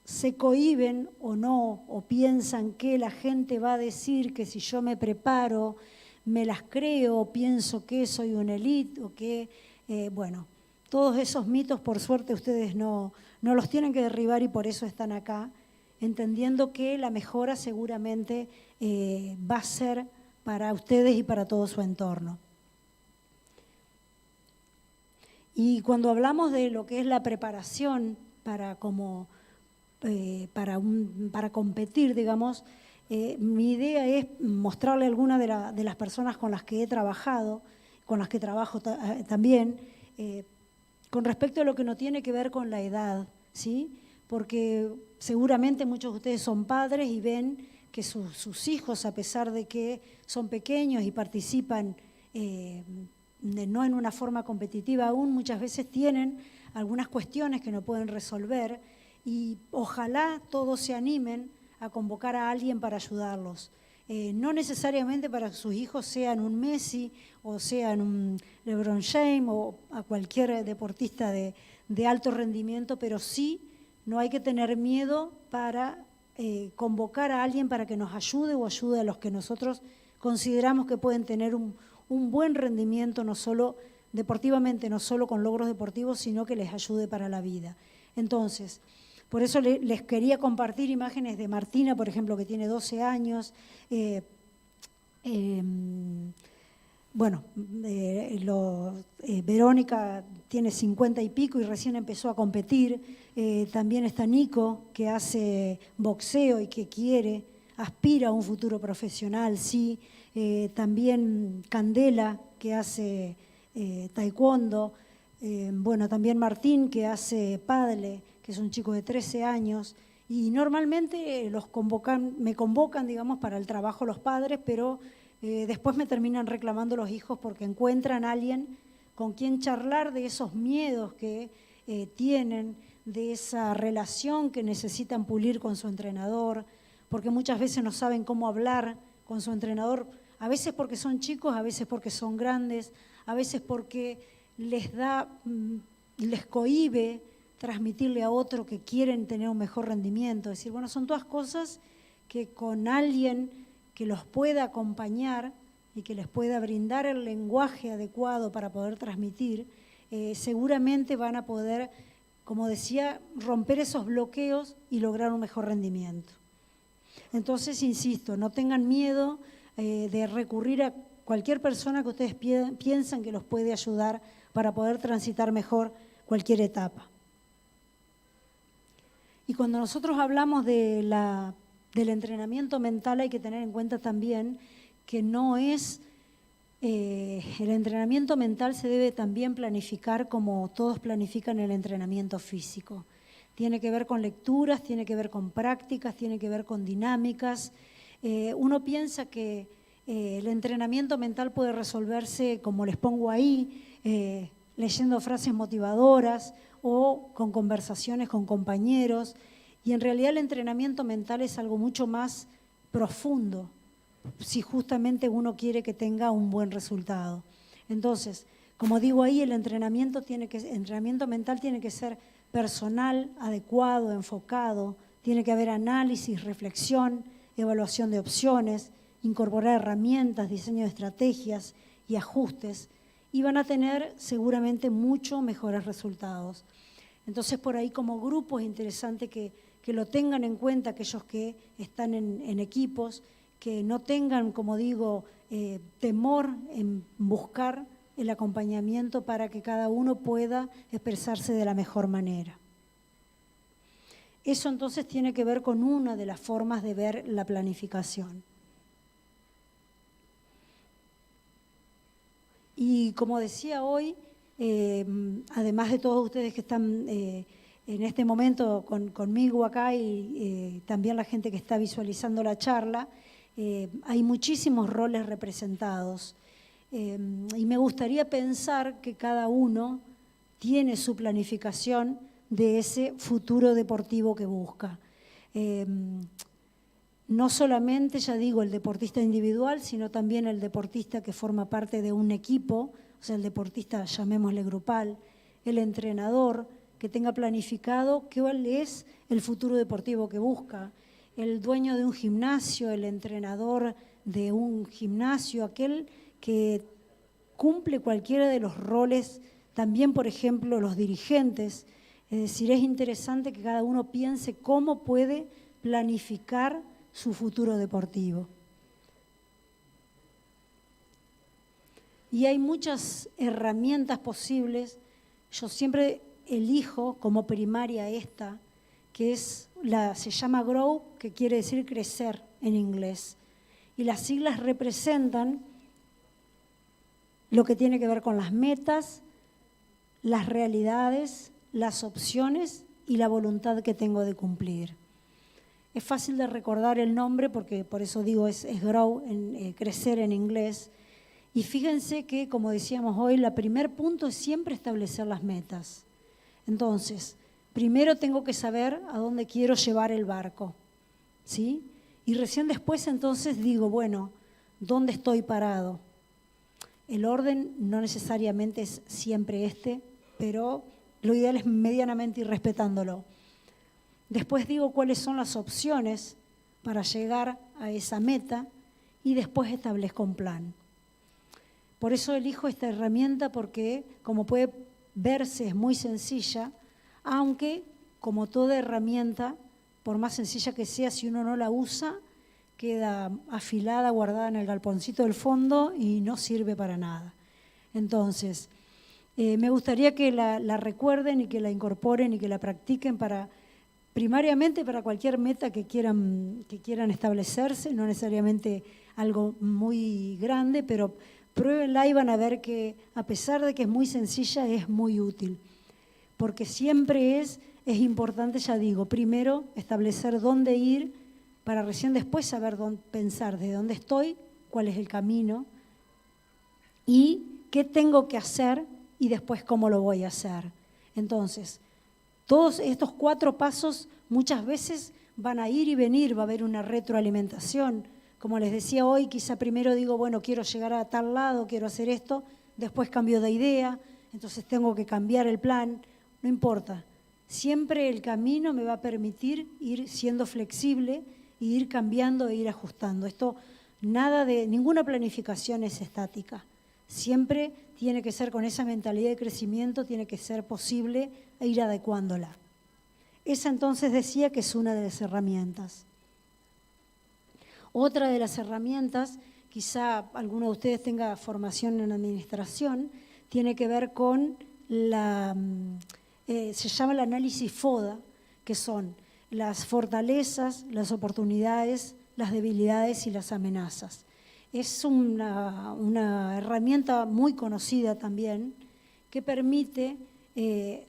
se cohíben o no, o piensan que la gente va a decir que si yo me preparo, me las creo, pienso que soy una élite o que, bueno, todos esos mitos, por suerte, ustedes no los tienen que derribar y por eso están acá, entendiendo que la mejora seguramente va a ser para ustedes y para todo su entorno. Y cuando hablamos de lo que es la preparación para competir, digamos, mi idea es mostrarle a algunas de las personas con las que he trabajado, con las que trabajo también, con respecto a lo que no tiene que ver con la edad, ¿sí? Porque seguramente muchos de ustedes son padres y ven que sus hijos, a pesar de que son pequeños y participan no en una forma competitiva aún, muchas veces tienen algunas cuestiones que no pueden resolver y ojalá todos se animen a convocar a alguien para ayudarlos. No necesariamente para que sus hijos sean un Messi o sean un LeBron James o a cualquier deportista de alto rendimiento, pero sí no hay que tener miedo para convocar a alguien para que nos ayude o ayude a los que nosotros consideramos que pueden tener un buen rendimiento, no solo deportivamente, no solo con logros deportivos, sino que les ayude para la vida. Entonces, por eso les quería compartir imágenes de Martina, por ejemplo, que tiene 12 años. Verónica tiene 50 y pico y recién empezó a competir. También está Nico, que hace boxeo y que aspira a un futuro profesional, sí. También Candela, que hace taekwondo. También Martín, que hace pádel, que es un chico de 13 años, y normalmente me convocan, digamos, para el trabajo los padres, pero después me terminan reclamando los hijos porque encuentran a alguien con quien charlar de esos miedos que tienen, de esa relación que necesitan pulir con su entrenador, porque muchas veces no saben cómo hablar con su entrenador, a veces porque son chicos, a veces porque son grandes, a veces porque les cohíbe transmitirle a otro que quieren tener un mejor rendimiento. Es decir, bueno, son todas cosas que con alguien que los pueda acompañar y que les pueda brindar el lenguaje adecuado para poder transmitir, seguramente van a poder, como decía, romper esos bloqueos y lograr un mejor rendimiento. Entonces, insisto, no tengan miedo de recurrir a cualquier persona que ustedes piensan que los puede ayudar para poder transitar mejor cualquier etapa. Y cuando nosotros hablamos del entrenamiento mental, hay que tener en cuenta también que no es, el entrenamiento mental se debe también planificar como todos planifican el entrenamiento físico. Tiene que ver con lecturas, tiene que ver con prácticas, tiene que ver con dinámicas. Uno piensa que el entrenamiento mental puede resolverse, como les pongo ahí, leyendo frases motivadoras o con conversaciones con compañeros, y en realidad el entrenamiento mental es algo mucho más profundo, si justamente uno quiere que tenga un buen resultado. Entonces, como digo ahí, el entrenamiento mental tiene que ser personal, adecuado, enfocado, tiene que haber análisis, reflexión, evaluación de opciones, incorporar herramientas, diseño de estrategias y ajustes, y van a tener seguramente mucho mejores resultados. Entonces, por ahí como grupo es interesante que lo tengan en cuenta aquellos que están en equipos, que no tengan, como digo, temor en buscar el acompañamiento para que cada uno pueda expresarse de la mejor manera. Eso entonces tiene que ver con una de las formas de ver la planificación. Y como decía hoy, además de todos ustedes que están en este momento conmigo acá y también la gente que está visualizando la charla, hay muchísimos roles representados. Y me gustaría pensar que cada uno tiene su planificación de ese futuro deportivo que busca. no solamente, ya digo, el deportista individual, sino también el deportista que forma parte de un equipo, o sea, el deportista, llamémosle grupal, el entrenador, que tenga planificado cuál es el futuro deportivo que busca, el dueño de un gimnasio, el entrenador de un gimnasio, aquel que cumple cualquiera de los roles, también, por ejemplo, los dirigentes. Es decir, es interesante que cada uno piense cómo puede planificar su futuro deportivo. Y hay muchas herramientas posibles. Yo siempre elijo como primaria esta, que se llama GROW, que quiere decir crecer en inglés. Y las siglas representan lo que tiene que ver con las metas, las realidades, las opciones y la voluntad que tengo de cumplir. Es fácil de recordar el nombre porque por eso digo es GROW, crecer en inglés. Y fíjense que, como decíamos hoy, el primer punto es siempre establecer las metas. Entonces, primero tengo que saber a dónde quiero llevar el barco, ¿sí? Y recién después entonces digo, bueno, ¿dónde estoy parado? El orden no necesariamente es siempre pero lo ideal es medianamente ir respetándolo. Después digo cuáles son las opciones para llegar a esa meta y después establezco un plan. Por eso elijo esta herramienta porque, como puede verse, es muy sencilla, aunque, como toda herramienta, por más sencilla que sea, si uno no la usa, queda afilada, guardada en el galponcito del fondo y no sirve para nada. Entonces, me gustaría que la recuerden y que la incorporen y que la practiquen primariamente para cualquier meta que quieran establecerse, no necesariamente algo muy grande, pero pruébenla y van a ver que a pesar de que es muy sencilla, es muy útil. Porque siempre es importante, ya digo, primero establecer dónde ir para recién después saber pensar de dónde estoy, cuál es el camino y qué tengo que hacer y después cómo lo voy a hacer. Entonces, todos estos 4 pasos muchas veces van a ir y venir, va a haber una retroalimentación. Como les decía hoy, quizá primero digo, bueno, quiero llegar a tal lado, quiero hacer esto, después cambio de idea, entonces tengo que cambiar el plan, no importa. Siempre el camino me va a permitir ir siendo flexible e ir cambiando e ir ajustando. Ninguna planificación es estática. Siempre tiene que ser con esa mentalidad de crecimiento, tiene que ser posible ir adecuándola. Esa entonces decía que es una de las herramientas. Otra de las herramientas, quizá alguno de ustedes tenga formación en administración, tiene que ver con se llama el análisis FODA, que son las fortalezas, las oportunidades, las debilidades y las amenazas. Es una herramienta muy conocida también que permite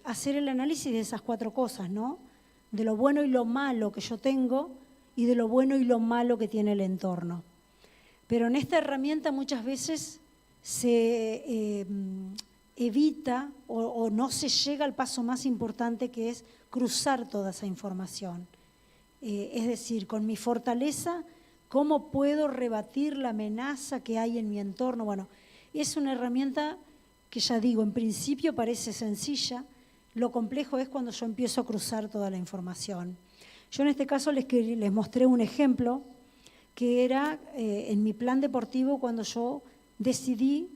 hacer el análisis de esas 4 cosas, ¿no? De lo bueno y lo malo que yo tengo y de lo bueno y lo malo que tiene el entorno. Pero en esta herramienta muchas veces se evita o no se llega al paso más importante, que es cruzar toda esa información. Es decir, con mi fortaleza, ¿cómo puedo rebatir la amenaza que hay en mi entorno? Bueno, es una herramienta que ya digo, en principio parece sencilla, lo complejo es cuando yo empiezo a cruzar toda la información. Yo en este caso les mostré un ejemplo que era en mi plan deportivo cuando yo decidí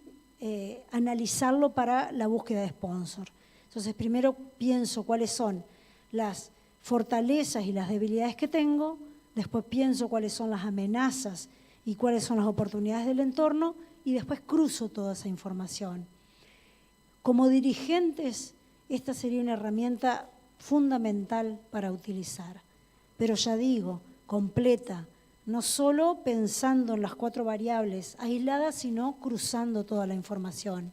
analizarlo para la búsqueda de sponsor. Entonces, primero pienso cuáles son las fortalezas y las debilidades que tengo, después pienso cuáles son las amenazas y cuáles son las oportunidades del entorno y después cruzo toda esa información. Como dirigentes, esta sería una herramienta fundamental para utilizar, pero ya digo, completa, no solo pensando en las 4 variables aisladas, sino cruzando toda la información.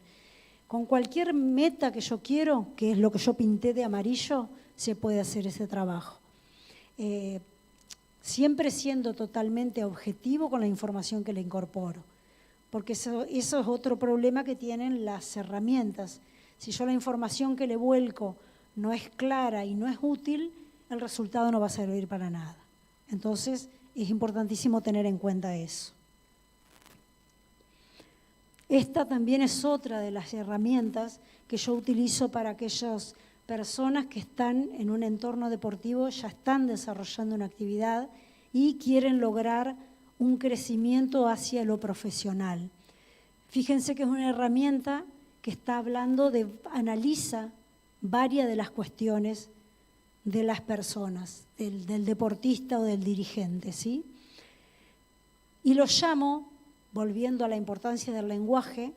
Con cualquier meta que yo quiero, que es lo que yo pinté de amarillo, se puede hacer ese trabajo. Siempre siendo totalmente objetivo con la información que le incorporo, porque eso es otro problema que tienen las herramientas. Si yo la información que le vuelco no es clara y no es útil, el resultado no va a servir para nada. Entonces, es importantísimo tener en cuenta eso. Esta también es otra de las herramientas que yo utilizo para aquellas personas que están en un entorno deportivo, ya están desarrollando una actividad y quieren lograr un crecimiento hacia lo profesional. Fíjense que es una herramienta que está hablando analiza varias de las cuestiones de las personas, del deportista o del dirigente, ¿sí? Y lo llamo, volviendo a la importancia del lenguaje,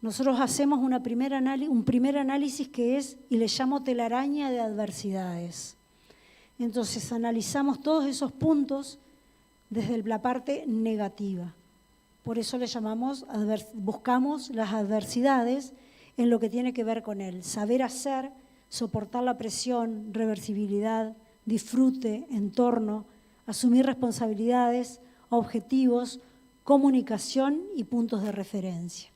nosotros hacemos un primer análisis que es, y le llamo telaraña de adversidades. Entonces analizamos todos esos puntos desde la parte negativa. Por eso le llamamos, buscamos las adversidades en lo que tiene que ver con el saber hacer, soportar la presión, reversibilidad, disfrute, entorno, asumir responsabilidades, objetivos, comunicación y puntos de referencia.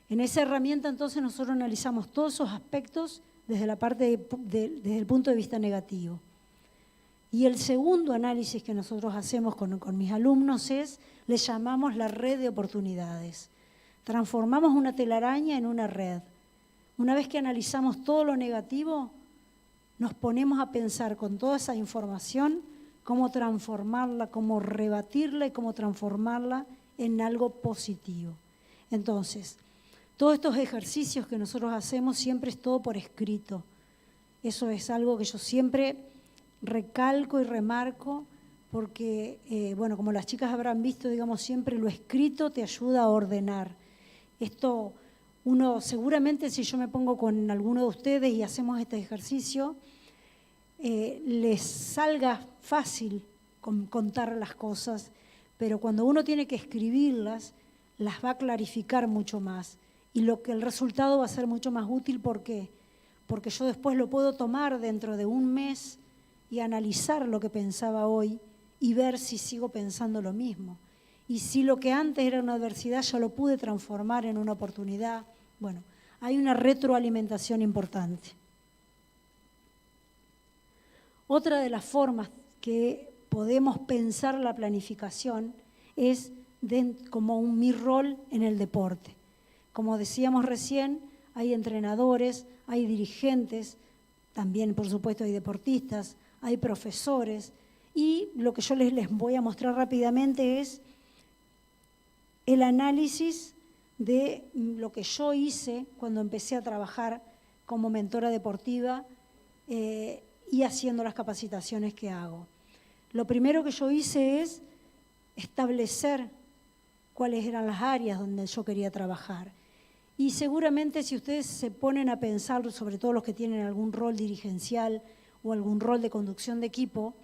En esa herramienta entonces nosotros analizamos todos esos aspectos desde desde el punto de vista negativo. Y el segundo análisis que nosotros hacemos con mis alumnos le llamamos la red de oportunidades. Transformamos una telaraña en una red. Una vez que analizamos todo lo negativo, nos ponemos a pensar con toda esa información cómo transformarla, cómo rebatirla y cómo transformarla en algo positivo. Entonces, todos estos ejercicios que nosotros hacemos siempre es todo por escrito. Eso es algo que yo siempre recalco y remarco porque, bueno, como las chicas habrán visto, digamos, siempre lo escrito te ayuda a ordenar. Esto, seguramente si yo me pongo con alguno de ustedes y hacemos este ejercicio, les salga fácil contar las cosas, pero cuando uno tiene que escribirlas, las va a clarificar mucho más. Y el resultado va a ser mucho más útil. ¿Por qué? Porque yo después lo puedo tomar dentro de un mes y analizar lo que pensaba hoy y ver si sigo pensando lo mismo. Y si lo que antes era una adversidad ya lo pude transformar en una oportunidad. Bueno, hay una retroalimentación importante. Otra de las formas que podemos pensar la planificación es como mi rol en el deporte. Como decíamos recién, hay entrenadores, hay dirigentes, también por supuesto hay deportistas, hay profesores, y lo que yo les voy a mostrar rápidamente es el análisis de lo que yo hice cuando empecé a trabajar como mentora deportiva y haciendo las capacitaciones que hago. Lo primero que yo hice es establecer cuáles eran las áreas donde yo quería trabajar. Y seguramente si ustedes se ponen a pensar, sobre todo los que tienen algún rol dirigencial o algún rol de conducción de equipo,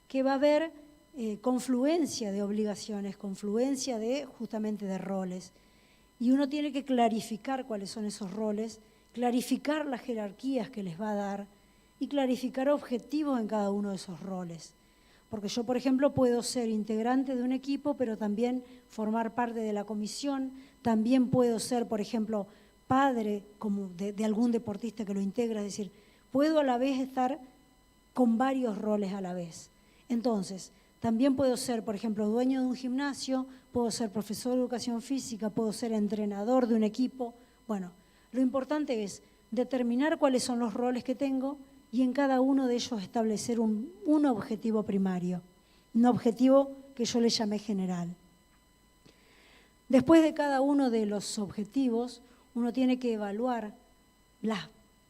que va a haber confluencia de obligaciones, confluencia justamente de roles. Y uno tiene que clarificar cuáles son esos roles, clarificar las jerarquías que les va a dar y clarificar objetivos en cada uno de esos roles. Porque yo, por ejemplo, puedo ser integrante de un equipo, pero también formar parte de la comisión. También puedo ser, por ejemplo, padre como de algún deportista que lo integra. Es decir, puedo a la vez estar con varios roles a la vez. Entonces, también puedo ser, por ejemplo, dueño de un gimnasio, puedo ser profesor de educación física, puedo ser entrenador de un equipo. Bueno, lo importante es determinar cuáles son los roles que tengo y en cada uno de ellos establecer un objetivo primario, un objetivo que yo le llamé general. Después de cada uno de los objetivos, uno tiene que evaluar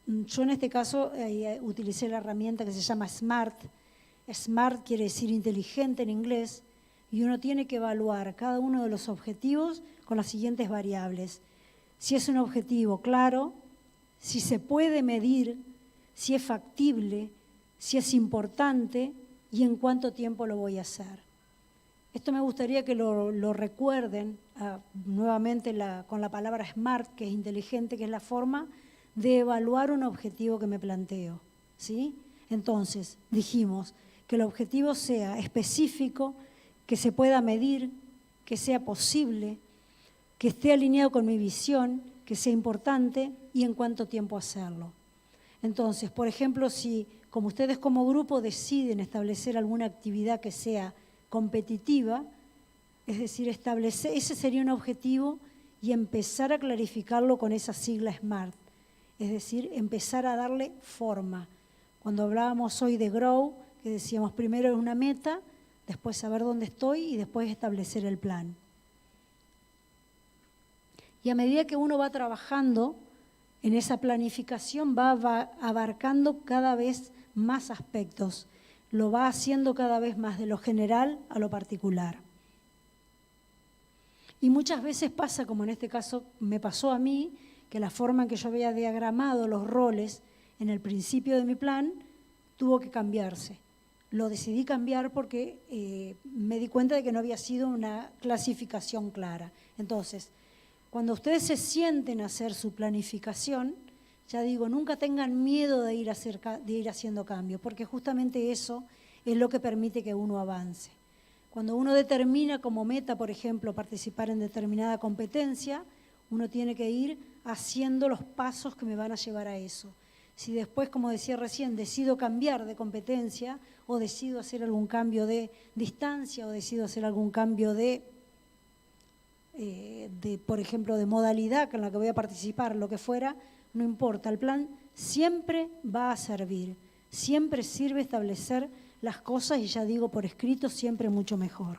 yo en este caso utilicé la herramienta que se llama SMART. SMART quiere decir inteligente en inglés, y uno tiene que evaluar cada uno de los objetivos con las siguientes variables. Si es un objetivo claro, si se puede medir, si es factible, si es importante y en cuánto tiempo lo voy a hacer. Esto me gustaría que lo recuerden nuevamente con la palabra SMART, que es inteligente, que es la forma de evaluar un objetivo que me planteo, ¿sí? Entonces, dijimos que el objetivo sea específico, que se pueda medir, que sea posible, que esté alineado con mi visión, que sea importante y en cuánto tiempo hacerlo. Entonces, por ejemplo, si como ustedes como grupo deciden establecer alguna actividad que sea competitiva, es decir, establecer, ese sería un objetivo y empezar a clarificarlo con esa sigla SMART, es decir, empezar a darle forma. Cuando hablábamos hoy de Grow, que decíamos primero es una meta, después saber dónde estoy y después establecer el plan. Y a medida que uno va trabajando en esa planificación, va abarcando cada vez más aspectos, lo va haciendo cada vez más de lo general a lo particular. Y muchas veces pasa, como en este caso me pasó a mí, que la forma en que yo había diagramado los roles en el principio de mi plan tuvo que cambiarse. Lo decidí cambiar porque me di cuenta de que no había sido una clasificación clara. Entonces, cuando ustedes se sienten a hacer su planificación, ya digo, nunca tengan miedo de ir haciendo cambios, porque justamente eso es lo que permite que uno avance. Cuando uno determina como meta, por ejemplo, participar en determinada competencia, uno tiene que ir haciendo los pasos que me van a llevar a eso. Si después, como decía recién, decido cambiar de competencia o decido hacer algún cambio de distancia o decido hacer algún cambio de por ejemplo, de modalidad con la que voy a participar, lo que fuera, no importa. El plan siempre va a servir, siempre sirve establecer las cosas y ya digo, por escrito, siempre mucho mejor.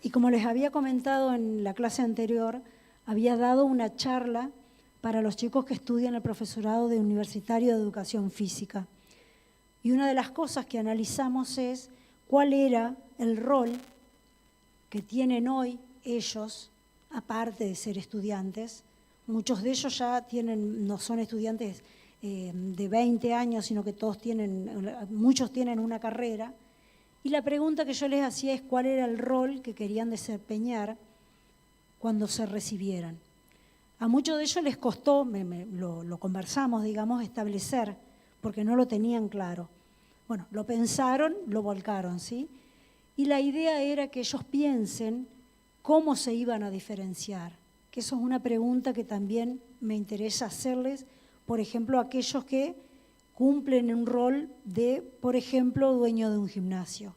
Y como les había comentado en la clase anterior, había dado una charla para los chicos que estudian el profesorado de Universitario de Educación Física. Y una de las cosas que analizamos es cuál era el rol que tienen hoy ellos, aparte de ser estudiantes. Muchos de ellos ya no son estudiantes de 20 años, sino que muchos tienen una carrera. Y la pregunta que yo les hacía es cuál era el rol que querían desempeñar cuando se recibieran. A muchos de ellos les costó, lo conversamos, digamos, establecer, porque no lo tenían claro. Bueno, lo pensaron, lo volcaron, ¿sí? Y la idea era que ellos piensen cómo se iban a diferenciar, que eso es una pregunta que también me interesa hacerles, por ejemplo, a aquellos que cumplen un rol de, por ejemplo, dueño de un gimnasio.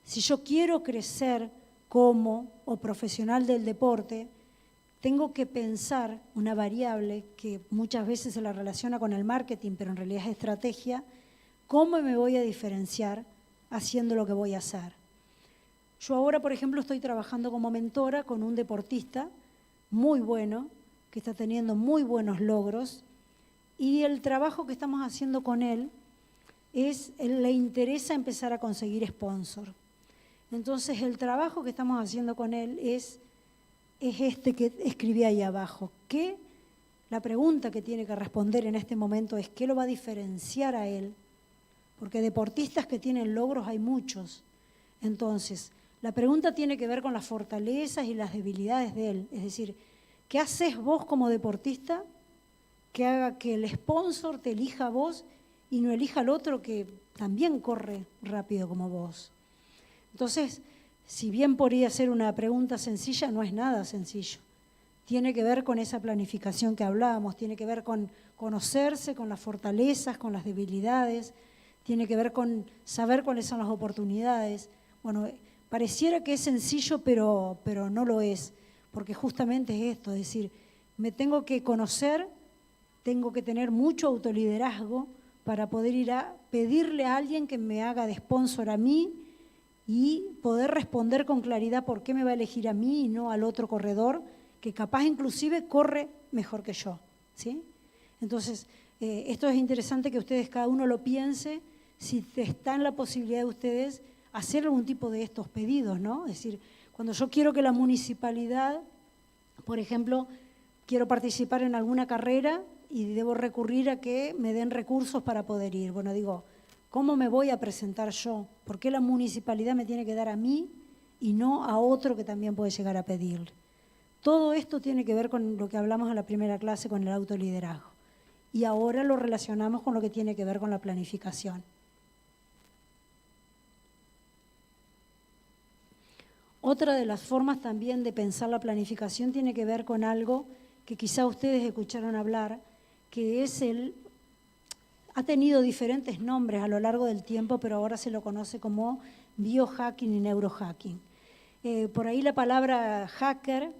Si yo quiero crecer como o profesional del deporte, tengo que pensar una variable que muchas veces se la relaciona con el marketing, pero en realidad es estrategia, ¿cómo me voy a diferenciar haciendo lo que voy a hacer? Yo ahora, por ejemplo, estoy trabajando como mentora con un deportista muy bueno, que está teniendo muy buenos logros, y el trabajo que estamos haciendo con él le interesa empezar a conseguir sponsor. Entonces, el trabajo que estamos haciendo con él es este que escribí ahí abajo. La pregunta que tiene que responder en este momento es ¿qué lo va a diferenciar a él? Porque deportistas que tienen logros hay muchos. Entonces, la pregunta tiene que ver con las fortalezas y las debilidades de él. Es decir, ¿qué haces vos como deportista que haga que el sponsor te elija a vos y no elija al otro que también corre rápido como vos? Entonces, si bien podría ser una pregunta sencilla, no es nada sencillo. Tiene que ver con esa planificación que hablábamos, tiene que ver con conocerse, con las fortalezas, con las debilidades, tiene que ver con saber cuáles son las oportunidades. Bueno, pareciera que es sencillo, pero no lo es, porque justamente es esto, es decir, me tengo que conocer, tengo que tener mucho autoliderazgo para poder ir a pedirle a alguien que me haga de sponsor a mí y poder responder con claridad por qué me va a elegir a mí y no al otro corredor, que capaz inclusive corre mejor que yo, ¿sí? Entonces, esto es interesante que ustedes cada uno lo piense, si está en la posibilidad de ustedes hacer algún tipo de estos pedidos, ¿no? Es decir, cuando yo quiero que la municipalidad, por ejemplo, quiero participar en alguna carrera y debo recurrir a que me den recursos para poder ir. Bueno, digo, ¿cómo me voy a presentar yo? ¿Por qué la municipalidad me tiene que dar a mí y no a otro que también puede llegar a pedir? Todo esto tiene que ver con lo que hablamos en la primera clase, con el autoliderazgo. Y ahora lo relacionamos con lo que tiene que ver con la planificación. Otra de las formas también de pensar la planificación tiene que ver con algo que quizá ustedes escucharon hablar, que es ha tenido diferentes nombres a lo largo del tiempo, pero ahora se lo conoce como biohacking y neurohacking. Por ahí la palabra hacker,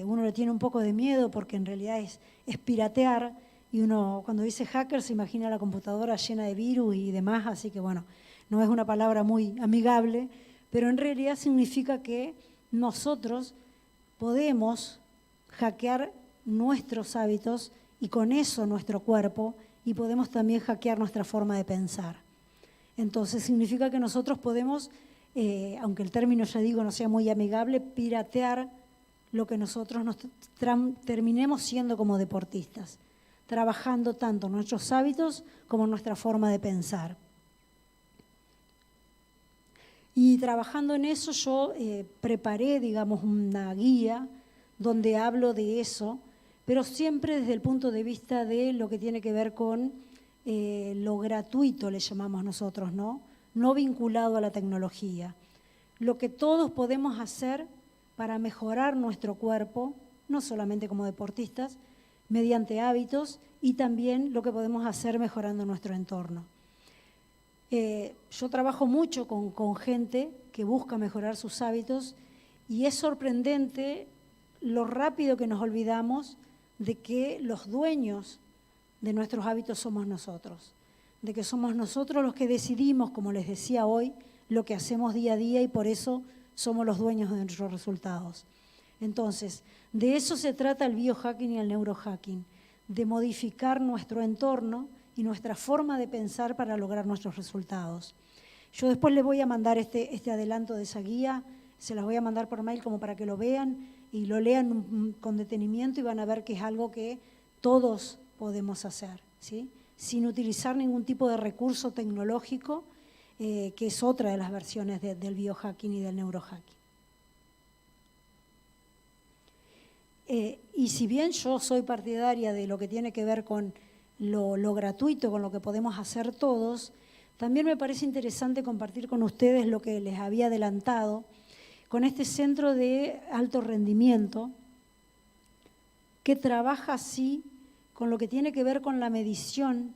uno le tiene un poco de miedo porque en realidad es piratear, y uno cuando dice hacker se imagina la computadora llena de virus y demás, así que bueno, no es una palabra muy amigable, pero en realidad significa que nosotros podemos hackear nuestros hábitos y con eso nuestro cuerpo, y podemos también hackear nuestra forma de pensar. Entonces significa que nosotros podemos, aunque el término, ya digo, no sea muy amigable, piratear lo que nosotros terminemos siendo como deportistas, trabajando tanto nuestros hábitos como nuestra forma de pensar. Y trabajando en eso yo preparé, digamos, una guía donde hablo de eso, pero siempre desde el punto de vista de lo que tiene que ver con lo gratuito, le llamamos nosotros, ¿no? No vinculado a la tecnología. Lo que todos podemos hacer para mejorar nuestro cuerpo, no solamente como deportistas, mediante hábitos, y también lo que podemos hacer mejorando nuestro entorno. Yo trabajo mucho con gente que busca mejorar sus hábitos y es sorprendente lo rápido que nos olvidamos de que los dueños de nuestros hábitos somos nosotros, de que somos nosotros los que decidimos, como les decía hoy, lo que hacemos día a día y por eso somos los dueños de nuestros resultados. Entonces, de eso se trata el biohacking y el neurohacking, de modificar nuestro entorno y nuestra forma de pensar para lograr nuestros resultados. Yo después les voy a mandar este adelanto de esa guía, se las voy a mandar por mail como para que lo vean y lo lean con detenimiento y van a ver que es algo que todos podemos hacer, ¿sí? Sin utilizar ningún tipo de recurso tecnológico, que es otra de las versiones del biohacking y del neurohacking. Y si bien yo soy partidaria de lo que tiene que ver con lo gratuito, con lo que podemos hacer todos, también me parece interesante compartir con ustedes lo que les había adelantado con este centro de alto rendimiento que trabaja así con lo que tiene que ver con la medición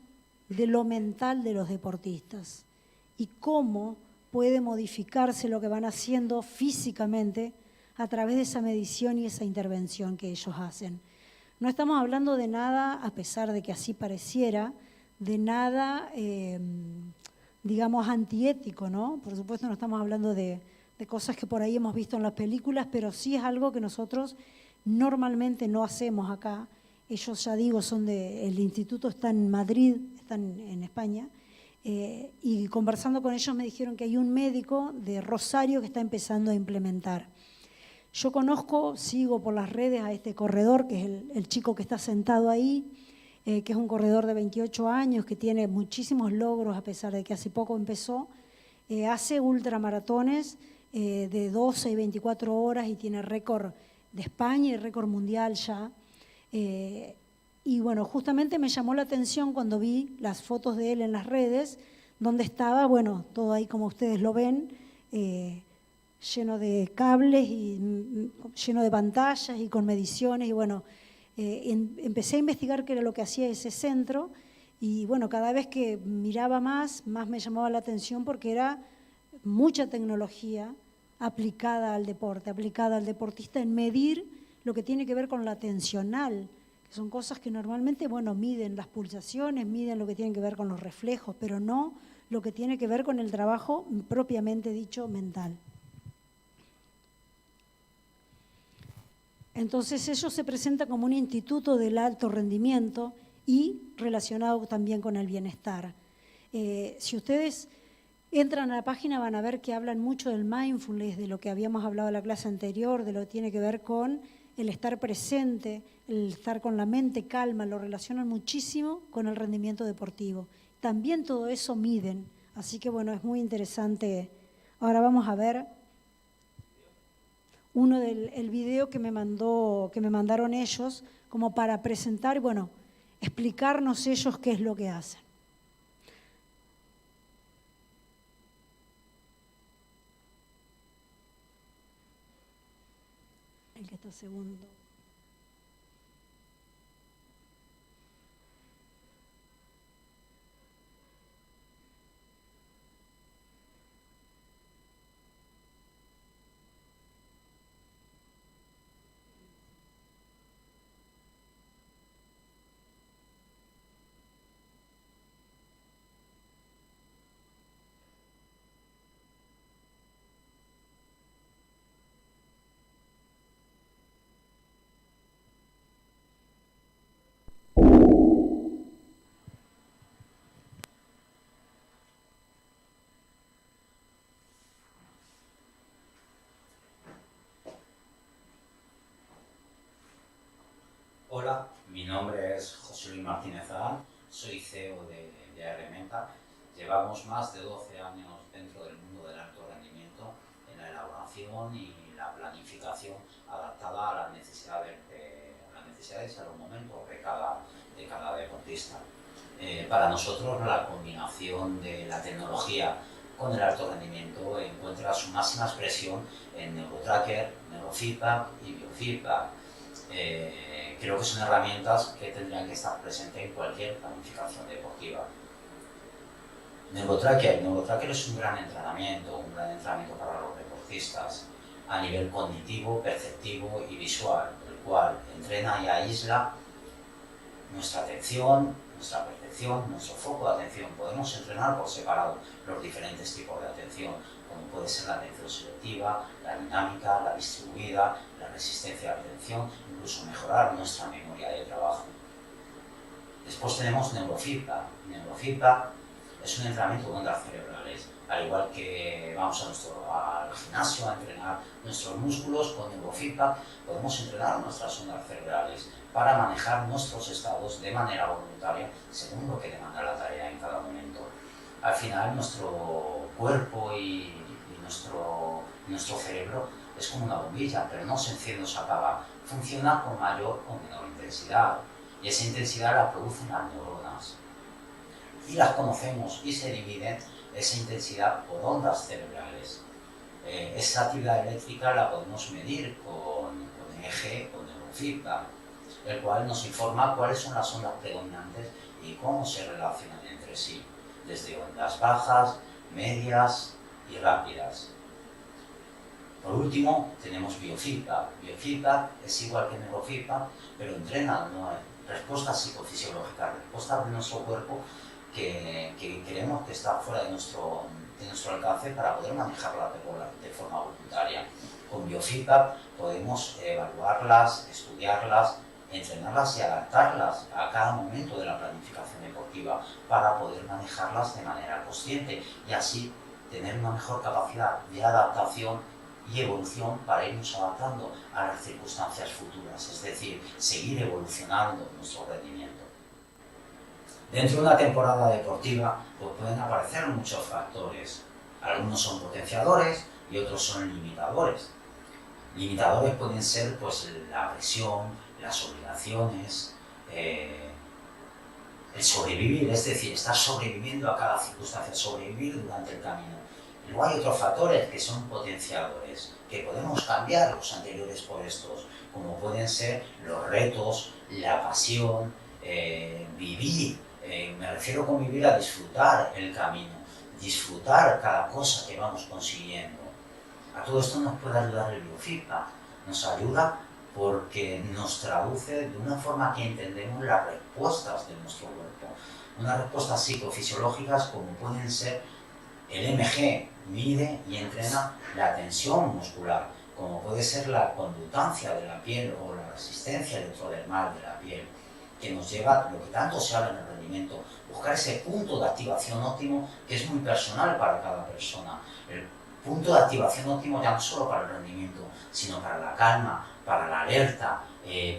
de lo mental de los deportistas y cómo puede modificarse lo que van haciendo físicamente a través de esa medición y esa intervención que ellos hacen. No estamos hablando de nada, a pesar de que así pareciera, de nada, digamos, antiético, ¿no? Por supuesto no estamos hablando de cosas que por ahí hemos visto en las películas, pero sí es algo que nosotros normalmente no hacemos acá. Ellos, ya digo, el instituto está en Madrid, están en España, y conversando con ellos me dijeron que hay un médico de Rosario que está empezando a implementar. Yo sigo por las redes a este corredor, que es el chico que está sentado ahí, que es un corredor de 28 años, que tiene muchísimos logros a pesar de que hace poco empezó. Hace ultramaratones de 12 y 24 horas y tiene récord de España y récord mundial ya. Y bueno, justamente me llamó la atención cuando vi las fotos de él en las redes, donde estaba, bueno, todo ahí como ustedes lo ven, lleno de cables y lleno de pantallas y con mediciones. Y bueno, empecé a investigar qué era lo que hacía ese centro y bueno, cada vez que miraba más me llamaba la atención porque era mucha tecnología aplicada al deporte, aplicada al deportista en medir lo que tiene que ver con la tensional, que son cosas que normalmente, bueno, miden las pulsaciones, miden lo que tiene que ver con los reflejos, pero no lo que tiene que ver con el trabajo propiamente dicho mental. Entonces ellos se presentan como un instituto del alto rendimiento y relacionado también con el bienestar. Si ustedes entran a la página van a ver que hablan mucho del mindfulness, de lo que habíamos hablado en la clase anterior, de lo que tiene que ver con el estar presente, el estar con la mente calma, lo relacionan muchísimo con el rendimiento deportivo. También todo eso miden, así que bueno, es muy interesante. Ahora vamos a ver el video que me mandaron ellos, como para presentar y bueno, explicarnos ellos qué es lo que hacen. El que está segundo. José Luis Martínez Adán, soy CEO de Arrementa. Llevamos más de 12 años dentro del mundo del alto rendimiento en la elaboración y la planificación adaptada a las necesidades y a los momentos de cada deportista. Para nosotros la combinación de la tecnología con el alto rendimiento encuentra su máxima expresión en NeuroTracker, Neurofeedback y Biofeedback. Creo que son herramientas que tendrían que estar presentes en cualquier planificación deportiva. NeuroTracker es un gran entrenamiento para los deportistas a nivel cognitivo, perceptivo y visual, el cual entrena y aísla nuestra atención, nuestra percepción, nuestro foco de atención. Podemos entrenar por separado los diferentes tipos de atención, como puede ser la atención selectiva, la dinámica, la distribuida, la resistencia a la atención, incluso mejorar nuestra memoria de trabajo. Después tenemos Neurofeedback. Neurofeedback es un entrenamiento de ondas cerebrales. Al igual que vamos al gimnasio a entrenar nuestros músculos, con Neurofeedback podemos entrenar nuestras ondas cerebrales para manejar nuestros estados de manera voluntaria según lo que demanda la tarea en cada momento. Al final, nuestro cuerpo y nuestro cerebro es como una bombilla, pero no se enciende o se apaga. Funciona con mayor o menor intensidad y esa intensidad la producen las neuronas. Y las conocemos y se dividen esa intensidad por ondas cerebrales. Esa actividad eléctrica la podemos medir con EEG o Neurofeedback, el cual nos informa cuáles son las ondas predominantes y cómo se relacionan entre sí, desde ondas bajas, medias y rápidas. Por último, tenemos Biofeedback. Biofeedback es igual que Neurofeedback, pero entrena respuestas psicofisiológicas, respuestas de nuestro cuerpo que creemos que está fuera de nuestro alcance para poder manejarlas de forma voluntaria. Con Biofeedback podemos evaluarlas, estudiarlas, entrenarlas y adaptarlas a cada momento de la planificación deportiva para poder manejarlas de manera consciente y así tener una mejor capacidad de adaptación y evolución para irnos adaptando a las circunstancias futuras, es decir, seguir evolucionando nuestro rendimiento. Dentro de una temporada deportiva pues pueden aparecer muchos factores. Algunos son potenciadores y otros son limitadores. Limitadores pueden ser pues, la presión, las obligaciones, el sobrevivir, es decir, estar sobreviviendo a cada circunstancia, sobrevivir durante el camino. Luego hay otros factores que son potenciadores, que podemos cambiar los anteriores por estos, como pueden ser los retos, la pasión, vivir. Me refiero con vivir a disfrutar el camino, disfrutar cada cosa que vamos consiguiendo. A todo esto nos puede ayudar el biofeedback. Nos ayuda porque nos traduce de una forma que entendemos las respuestas de nuestro cuerpo. Unas respuestas psicofisiológicas como pueden ser el MG, mide y entrena la tensión muscular, como puede ser la conductancia de la piel o la resistencia electrodermal de la piel, que nos lleva, lo que tanto se habla en el rendimiento, buscar ese punto de activación óptimo que es muy personal para cada persona. El punto de activación óptimo ya no solo para el rendimiento, sino para la calma, para la alerta,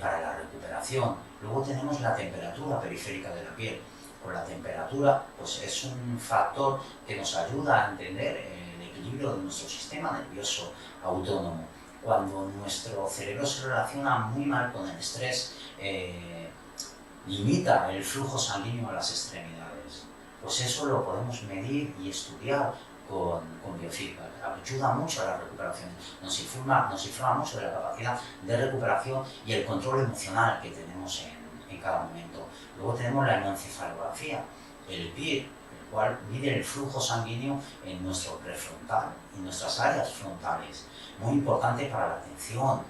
para la recuperación. Luego tenemos la temperatura periférica de la piel. Con la temperatura pues es un factor que nos ayuda a entender el equilibrio de nuestro sistema nervioso autónomo. Cuando nuestro cerebro se relaciona muy mal con el estrés, limita el flujo sanguíneo a las extremidades. Pues eso lo podemos medir y estudiar con biofeedback. Ayuda mucho a la recuperación, nos informa mucho de la capacidad de recuperación y el control emocional que tenemos en cada momento. Luego tenemos la hematoencefalografía, el PIR, el cual mide el flujo sanguíneo en nuestro prefrontal, en nuestras áreas frontales. Muy importante para la atención,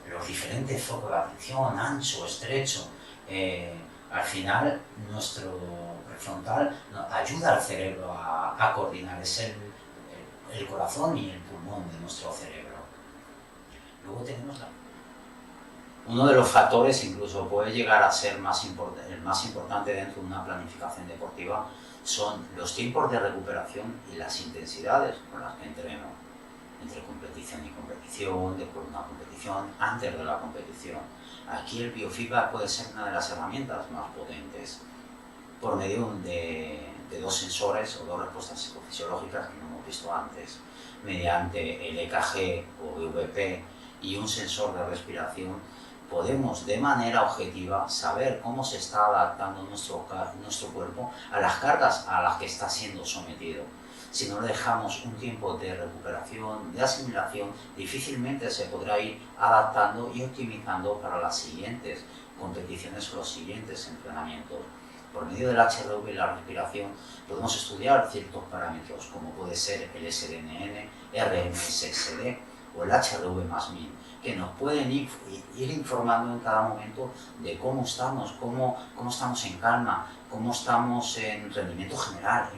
los diferentes focos de atención, ancho, estrecho. Al final, nuestro prefrontal ayuda al cerebro a coordinar, es el corazón y el pulmón de nuestro cerebro. Luego tenemos uno de los factores, incluso puede llegar a ser el más importante dentro de una planificación deportiva, son los tiempos de recuperación y las intensidades con las que entreno entre competición y competición. competición, después de una competición, antes de la competición. Aquí el biofeedback puede ser una de las herramientas más potentes por medio de dos sensores o dos respuestas psicofisiológicas que no hemos visto antes, mediante el EKG o EVP y un sensor de respiración. Podemos de manera objetiva saber cómo se está adaptando nuestro cuerpo a las cargas a las que está siendo sometido. Si no le dejamos un tiempo de recuperación, de asimilación, difícilmente se podrá ir adaptando y optimizando para las siguientes competiciones o los siguientes entrenamientos. Por medio del HRV y la respiración podemos estudiar ciertos parámetros como puede ser el SDNN, RMSSD o el HRV+MIN, que nos pueden ir informando en cada momento de cómo estamos en calma, cómo estamos en rendimiento general,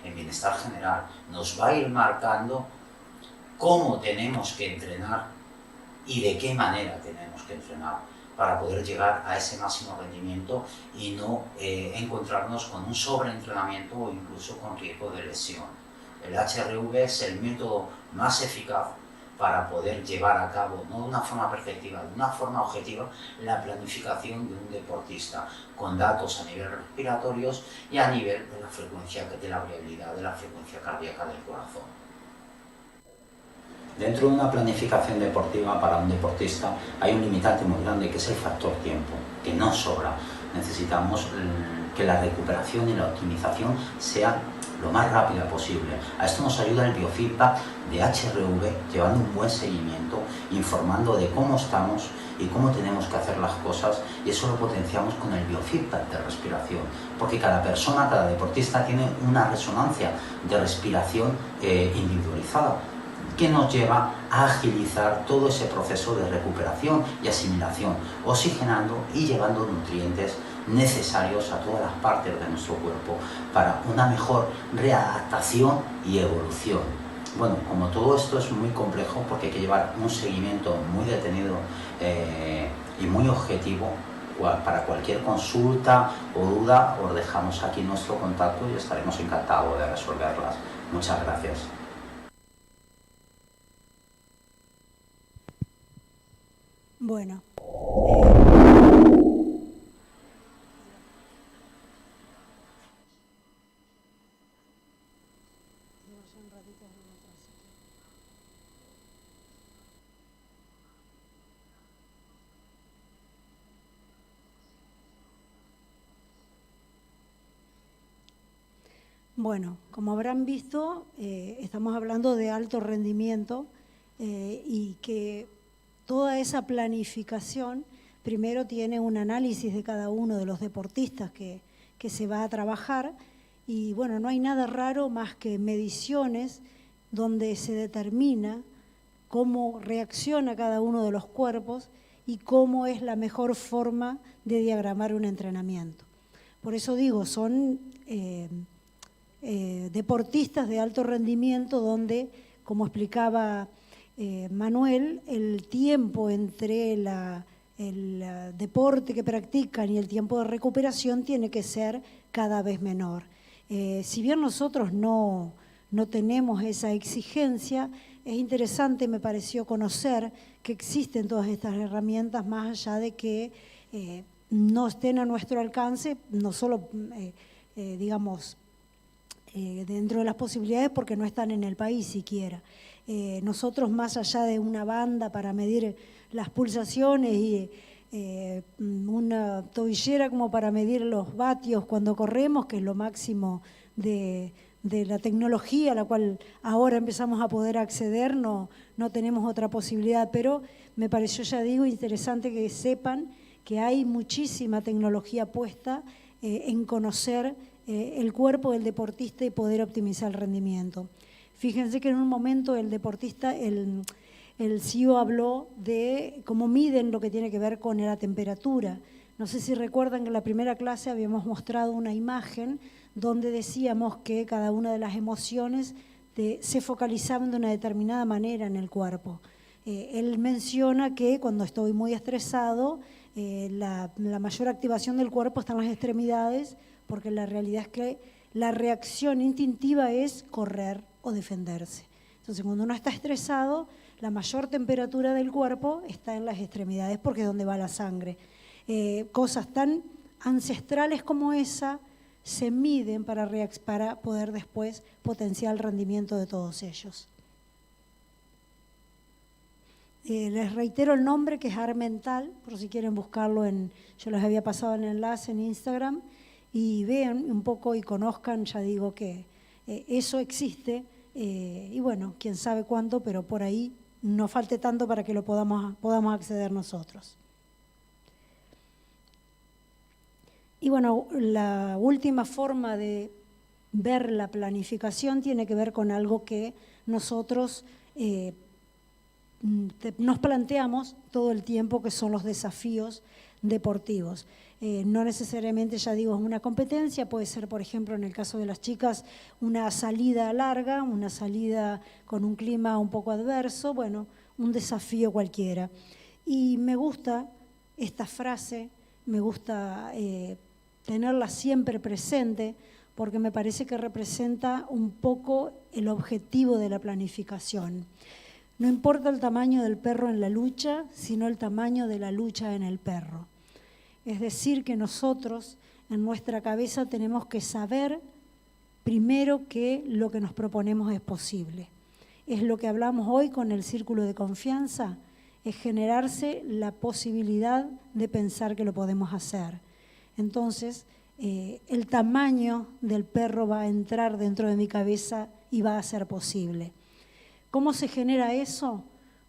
en bienestar general. Nos va a ir marcando cómo tenemos que entrenar y de qué manera tenemos que entrenar para poder llegar a ese máximo rendimiento y no encontrarnos con un sobreentrenamiento o incluso con riesgo de lesión. El HRV es el método más eficaz para poder llevar a cabo, no de una forma perceptiva, de una forma objetiva, la planificación de un deportista, con datos a nivel respiratorios y a nivel de la frecuencia, de la variabilidad de la frecuencia cardíaca del corazón. Dentro de una planificación deportiva para un deportista hay un limitante muy grande que es el factor tiempo, que no sobra. Necesitamos que la recuperación y la optimización sea lo más rápida posible. A esto nos ayuda el biofeedback de HRV, llevando un buen seguimiento, informando de cómo estamos y cómo tenemos que hacer las cosas, y eso lo potenciamos con el biofeedback de respiración, porque cada persona, cada deportista tiene una resonancia de respiración individualizada, que nos lleva a agilizar todo ese proceso de recuperación y asimilación, oxigenando y llevando nutrientes necesarios a todas las partes de nuestro cuerpo para una mejor readaptación y evolución. Bueno, como todo esto es muy complejo porque hay que llevar un seguimiento muy detenido y muy objetivo, para cualquier consulta o duda os dejamos aquí nuestro contacto y estaremos encantados de resolverlas. Muchas gracias. Bueno, bueno, como habrán visto, estamos hablando de alto rendimiento y que toda esa planificación primero tiene un análisis de cada uno de los deportistas que se va a trabajar, y bueno, no hay nada raro más que mediciones donde se determina cómo reacciona cada uno de los cuerpos y cómo es la mejor forma de diagramar un entrenamiento. Por eso digo, son deportistas de alto rendimiento donde, como explicaba Manuel, el tiempo entre el deporte que practican y el tiempo de recuperación tiene que ser cada vez menor. Si bien nosotros no tenemos esa exigencia, es interesante, me pareció conocer que existen todas estas herramientas, más allá de que no estén a nuestro alcance, no solo, digamos, dentro de las posibilidades, porque no están en el país siquiera. Nosotros, más allá de una banda para medir las pulsaciones y una tobillera como para medir los vatios cuando corremos, que es lo máximo de la tecnología a la cual ahora empezamos a poder acceder, no tenemos otra posibilidad, pero me pareció, ya digo, interesante que sepan que hay muchísima tecnología puesta en conocer el cuerpo del deportista y poder optimizar el rendimiento. Fíjense que en un momento el deportista, el CEO habló de cómo miden lo que tiene que ver con la temperatura. No sé si recuerdan que en la primera clase habíamos mostrado una imagen donde decíamos que cada una de las emociones se focalizaban de una determinada manera en el cuerpo. Él menciona que cuando estoy muy estresado, la mayor activación del cuerpo está en las extremidades, porque la realidad es que la reacción instintiva es correr o defenderse. Entonces, cuando uno está estresado, La mayor temperatura del cuerpo está en las extremidades porque es donde va la sangre. Cosas tan ancestrales como esa se miden para poder después potenciar el rendimiento de todos ellos. Les reitero el nombre, que es Armental, por si quieren buscarlo, yo les había pasado el enlace en Instagram, y vean un poco y conozcan, ya digo que eso existe, y bueno, quién sabe cuándo, pero por ahí no falte tanto para que lo podamos acceder nosotros. Y bueno, la última forma de ver la planificación tiene que ver con algo que nosotros nos planteamos todo el tiempo, que son los desafíos deportivos. No necesariamente, ya digo, es una competencia, puede ser, por ejemplo, en el caso de las chicas, una salida larga, una salida con un clima un poco adverso, bueno, un desafío cualquiera. Y me gusta esta frase, me gusta tenerla siempre presente, porque me parece que representa un poco el objetivo de la planificación. No importa el tamaño del perro en la lucha, sino el tamaño de la lucha en el perro. Es decir, que nosotros en nuestra cabeza tenemos que saber primero que lo que nos proponemos es posible. Es lo que hablamos hoy con el círculo de confianza, es generarse la posibilidad de pensar que lo podemos hacer. Entonces, el tamaño del perro va a entrar dentro de mi cabeza y va a ser posible. ¿Cómo se genera eso?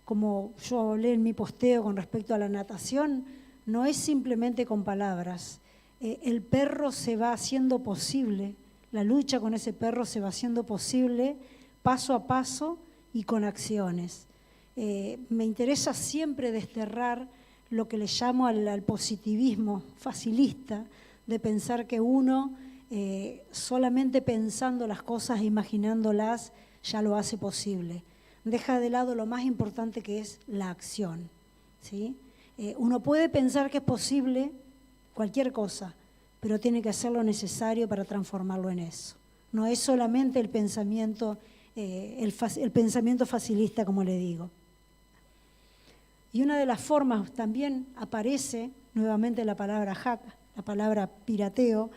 Como yo hablé en mi posteo con respecto a la natación, no es simplemente con palabras. El perro se va haciendo posible, la lucha con ese perro se va haciendo posible paso a paso y con acciones. Me interesa siempre desterrar lo que le llamo al positivismo facilista, de pensar que uno solamente pensando las cosas e imaginándolas ya lo hace posible. Deja de lado lo más importante, que es la acción, ¿sí? Uno puede pensar que es posible cualquier cosa, pero tiene que hacer lo necesario para transformarlo en eso. No es solamente el pensamiento facilista, como le digo. Y una de las formas también aparece nuevamente la palabra hack, la palabra pirateo,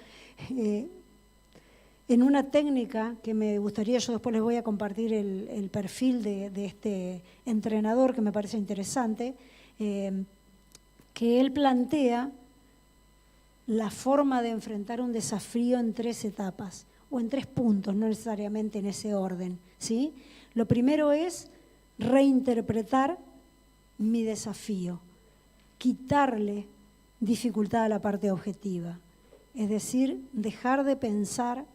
en una técnica que me gustaría, yo después les voy a compartir el perfil de este entrenador, que me parece interesante, que él plantea la forma de enfrentar un desafío en 3 etapas, o en 3 puntos, no necesariamente en ese orden, ¿sí? Lo primero es reinterpretar mi desafío, quitarle dificultad a la parte objetiva, es decir, dejar de pensar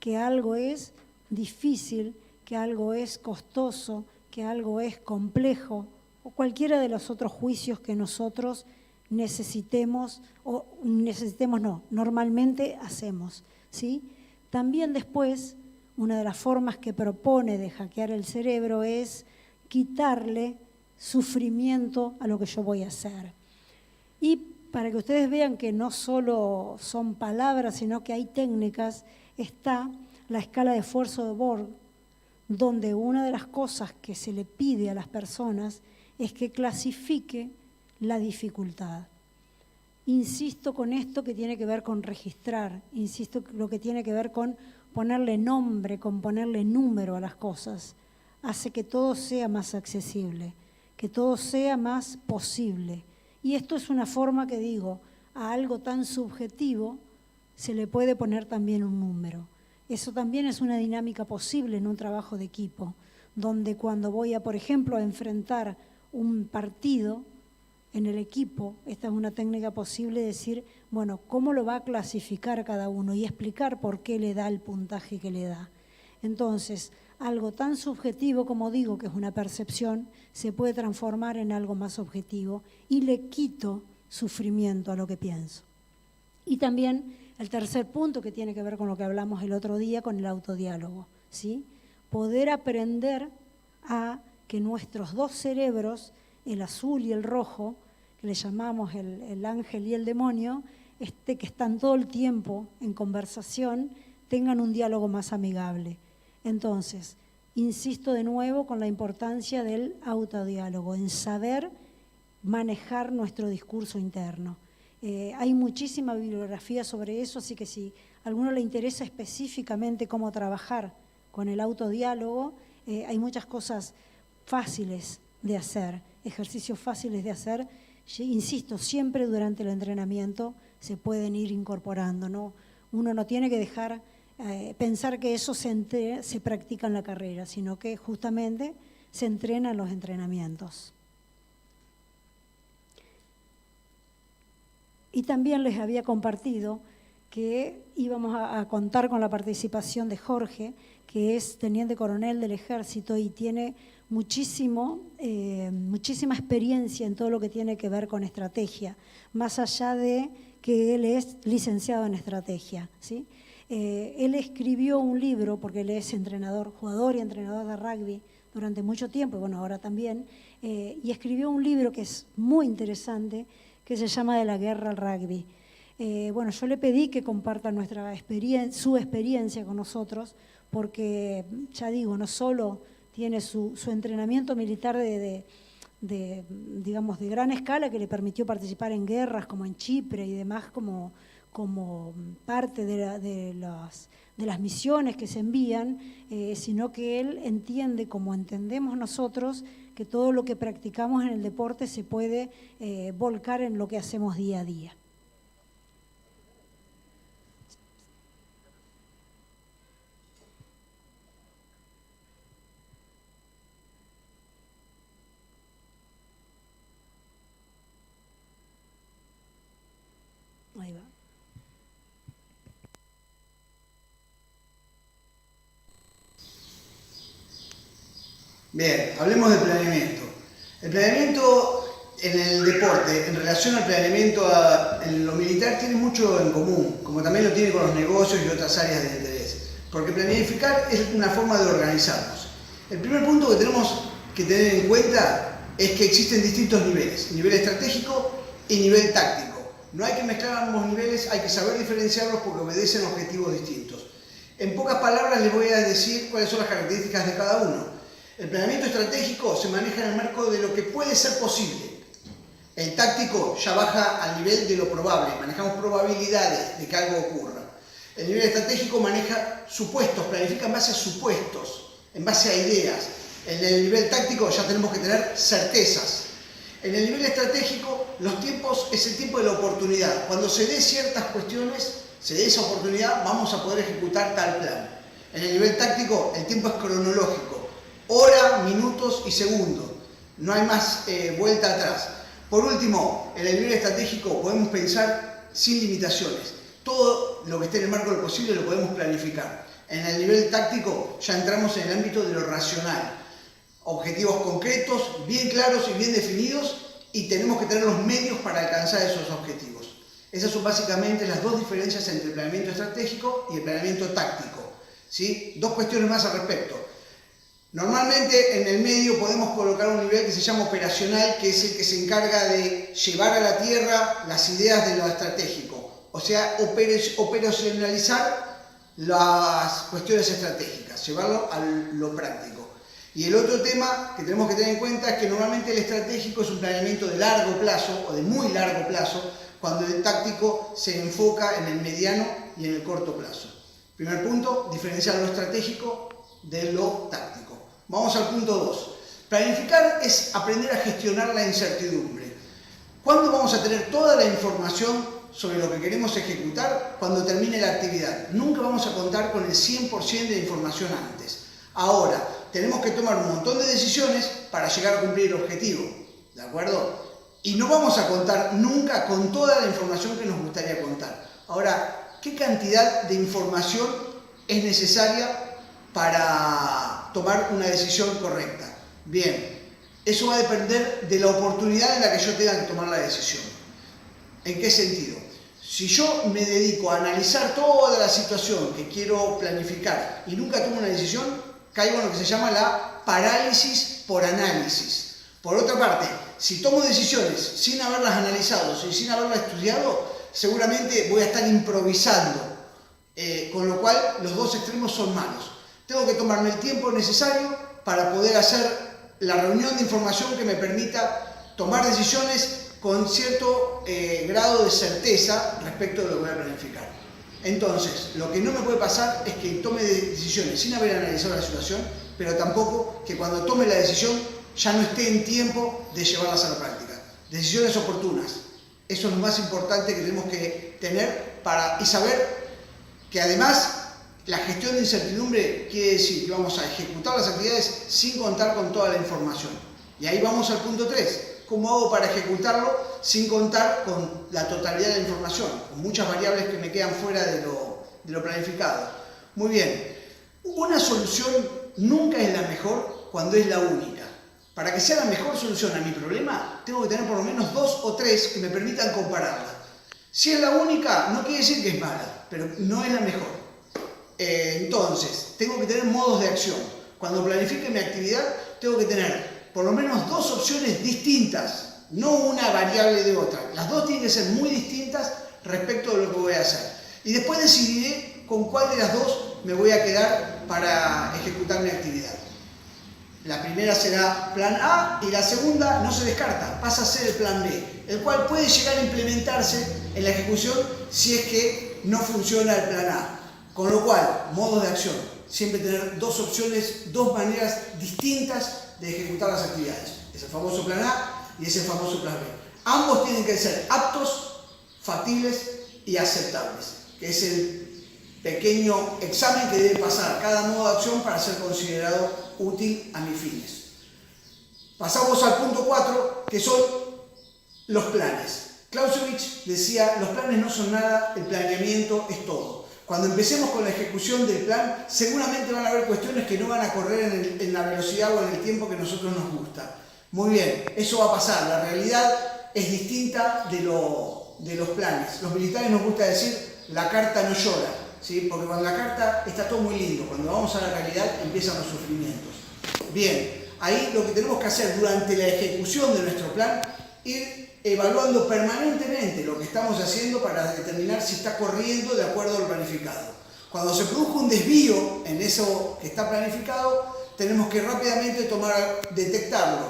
que algo es difícil, que algo es costoso, que algo es complejo, o cualquiera de los otros juicios que nosotros normalmente hacemos, ¿sí? También después, una de las formas que propone de hackear el cerebro es quitarle sufrimiento a lo que yo voy a hacer. Y para que ustedes vean que no solo son palabras, sino que hay técnicas, está la escala de esfuerzo de Borg, donde una de las cosas que se le pide a las personas es que clasifique la dificultad. Insisto con esto que tiene que ver con registrar, insisto lo que tiene que ver con ponerle nombre, con ponerle número a las cosas, hace que todo sea más accesible, que todo sea más posible. Y esto es una forma que digo, a algo tan subjetivo se le puede poner también un número. Eso también es una dinámica posible en un trabajo de equipo, donde cuando voy a, por ejemplo, a enfrentar un partido en el equipo, esta es una técnica posible de decir, bueno, ¿cómo lo va a clasificar cada uno? Y explicar por qué le da el puntaje que le da. Entonces, algo tan subjetivo como digo, que es una percepción, se puede transformar en algo más objetivo y le quito sufrimiento a lo que pienso. Y también el tercer punto, que tiene que ver con lo que hablamos el otro día, con el autodiálogo, ¿sí? Poder aprender a que nuestros 2 cerebros, el azul y el rojo, que le llamamos el ángel y el demonio, que están todo el tiempo en conversación, tengan un diálogo más amigable. Entonces, insisto de nuevo con la importancia del autodiálogo, en saber manejar nuestro discurso interno. Hay muchísima bibliografía sobre eso, así que si a alguno le interesa específicamente cómo trabajar con el autodiálogo, hay muchas cosas fáciles de hacer, ejercicios fáciles de hacer. Insisto, siempre durante el entrenamiento se pueden ir incorporando, ¿no? Uno no tiene que dejar pensar que eso se practica en la carrera, sino que justamente se entrena en los entrenamientos. Y también les había compartido que íbamos a contar con la participación de Jorge, que es teniente coronel del Ejército y tiene muchísima experiencia en todo lo que tiene que ver con estrategia, más allá de que él es licenciado en estrategia, ¿sí? Él escribió un libro, porque él es jugador y entrenador de rugby durante mucho tiempo, y bueno, ahora también, y escribió un libro que es muy interesante, que se llama De la guerra al rugby. Bueno, yo le pedí que comparta su experiencia con nosotros, porque, ya digo, no solo tiene su entrenamiento militar digamos, de gran escala, que le permitió participar en guerras como en Chipre y demás, como parte de las misiones que se envían, sino que él entiende, como entendemos nosotros, que todo lo que practicamos en el deporte se puede volcar en lo que hacemos día a día. Ahí va. Bien, hablemos del planeamiento. El planeamiento en el deporte, en relación al planeamiento en lo militar, tiene mucho en común, como también lo tiene con los negocios y otras áreas de interés. Porque planificar es una forma de organizarnos. El primer punto que tenemos que tener en cuenta es que existen distintos niveles, nivel estratégico y nivel táctico. No hay que mezclar ambos niveles, hay que saber diferenciarlos porque obedecen objetivos distintos. En pocas palabras les voy a decir cuáles son las características de cada uno. El planeamiento estratégico se maneja en el marco de lo que puede ser posible. El táctico ya baja al nivel de lo probable, manejamos probabilidades de que algo ocurra. El nivel estratégico maneja supuestos, planifica en base a supuestos, en base a ideas. En el nivel táctico ya tenemos que tener certezas. En el nivel estratégico, los tiempos es el tiempo de la oportunidad. Cuando se dé ciertas cuestiones, se dé esa oportunidad, vamos a poder ejecutar tal plan. En el nivel táctico, el tiempo es cronológico. Hora, minutos y segundos. No hay más vuelta atrás. Por último, en el nivel estratégico podemos pensar sin limitaciones. Todo lo que esté en el marco de lo posible lo podemos planificar. En el nivel táctico ya entramos en el ámbito de lo racional. Objetivos concretos, bien claros y bien definidos, y tenemos que tener los medios para alcanzar esos objetivos. Esas son básicamente las dos diferencias entre el planeamiento estratégico y el planeamiento táctico, ¿sí? Dos cuestiones más al respecto. Normalmente en el medio podemos colocar un nivel que se llama operacional, que es el que se encarga de llevar a la tierra las ideas de lo estratégico, o sea, operacionalizar las cuestiones estratégicas, llevarlo a lo práctico. Y el otro tema que tenemos que tener en cuenta es que normalmente el estratégico es un planeamiento de largo plazo o de muy largo plazo, cuando el táctico se enfoca en el mediano y en el corto plazo. Primer punto, diferenciar lo estratégico de lo táctico. Vamos al punto 2. Planificar es aprender a gestionar la incertidumbre. ¿Cuándo vamos a tener toda la información sobre lo que queremos ejecutar? Cuando termine la actividad. Nunca vamos a contar con el 100% de información antes. Ahora, tenemos que tomar un montón de decisiones para llegar a cumplir el objetivo, ¿de acuerdo? Y no vamos a contar nunca con toda la información que nos gustaría contar. Ahora, ¿qué cantidad de información es necesaria para tomar una decisión correcta? Bien, eso va a depender de la oportunidad en la que yo tenga que tomar la decisión. ¿En qué sentido? Si yo me dedico a analizar toda la situación que quiero planificar y nunca tomo una decisión, caigo en lo que se llama la parálisis por análisis. Por otra parte, si tomo decisiones sin haberlas analizado y sin haberlas estudiado, seguramente voy a estar improvisando, con lo cual los dos extremos son malos. Tengo que tomarme el tiempo necesario para poder hacer la reunión de información que me permita tomar decisiones con cierto grado de certeza respecto de lo que voy a planificar. Entonces, lo que no me puede pasar es que tome decisiones sin haber analizado la situación, pero tampoco que cuando tome la decisión ya no esté en tiempo de llevarlas a la práctica. Decisiones oportunas. Eso es lo más importante que tenemos que tener y saber que además la gestión de incertidumbre quiere decir que vamos a ejecutar las actividades sin contar con toda la información. Y ahí vamos al punto 3. ¿Cómo hago para ejecutarlo sin contar con la totalidad de la información? Con muchas variables que me quedan fuera de lo planificado. Muy bien. Una solución nunca es la mejor cuando es la única. Para que sea la mejor solución a mi problema, tengo que tener por lo menos 2 o 3 que me permitan compararla. Si es la única, no quiere decir que es mala, pero no es la mejor. Entonces, tengo que tener modos de acción. Cuando planifique mi actividad, tengo que tener por lo menos 2 opciones distintas, no una variable de otra. Las 2 tienen que ser muy distintas respecto de lo que voy a hacer. Y después decidiré con cuál de las 2 me voy a quedar para ejecutar mi actividad. La primera será plan A y la segunda no se descarta, pasa a ser el plan B, el cual puede llegar a implementarse en la ejecución si es que no funciona el plan A. Con lo cual, modos de acción, siempre tener 2 opciones, 2 maneras distintas de ejecutar las actividades. Es el famoso plan A y es el famoso plan B. Ambos tienen que ser aptos, factibles y aceptables, que es el pequeño examen que debe pasar cada modo de acción para ser considerado útil a mis fines. Pasamos al punto 4, que son los planes. Clausewitz decía, los planes no son nada, el planeamiento es todo. Cuando empecemos con la ejecución del plan, seguramente van a haber cuestiones que no van a correr en la velocidad o en el tiempo que a nosotros nos gusta. Muy bien, eso va a pasar. La realidad es distinta de los planes. Los militares nos gusta decir, la carta no llora, ¿sí? Porque cuando la carta está todo muy lindo, cuando vamos a la realidad empiezan los sufrimientos. Bien, ahí lo que tenemos que hacer durante la ejecución de nuestro plan, ir evaluando permanentemente lo que estamos haciendo para determinar si está corriendo de acuerdo a lo planificado. Cuando se produjo un desvío en eso que está planificado, tenemos que rápidamente detectarlo,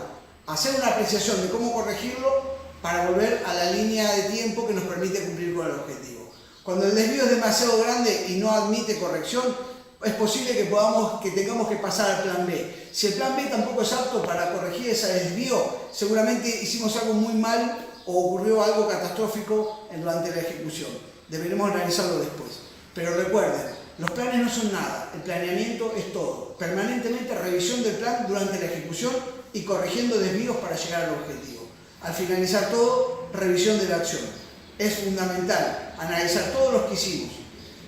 hacer una apreciación de cómo corregirlo para volver a la línea de tiempo que nos permite cumplir con el objetivo. Cuando el desvío es demasiado grande y no admite corrección, es posible que tengamos que pasar al plan B. Si el plan B tampoco es apto para corregir ese desvío, seguramente hicimos algo muy mal o ocurrió algo catastrófico durante la ejecución. Deberemos analizarlo después. Pero recuerden, los planes no son nada, el planeamiento es todo. Permanentemente revisión del plan durante la ejecución y corrigiendo desvíos para llegar al objetivo. Al finalizar todo, revisión de la acción. Es fundamental analizar todos los que hicimos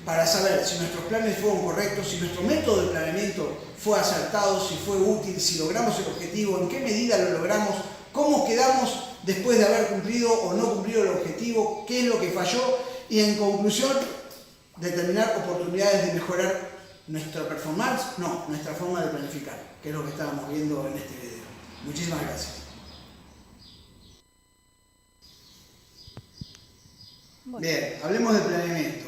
para saber si nuestros planes fueron correctos, si nuestro método de planeamiento fue acertado, si fue útil, si logramos el objetivo, en qué medida lo logramos, cómo quedamos después de haber cumplido o no cumplido el objetivo, qué es lo que falló y en conclusión determinar oportunidades de mejorar nuestra performance, nuestra forma de planificar, que es lo que estábamos viendo en este video. Muchísimas gracias. Bien, hablemos de planeamiento.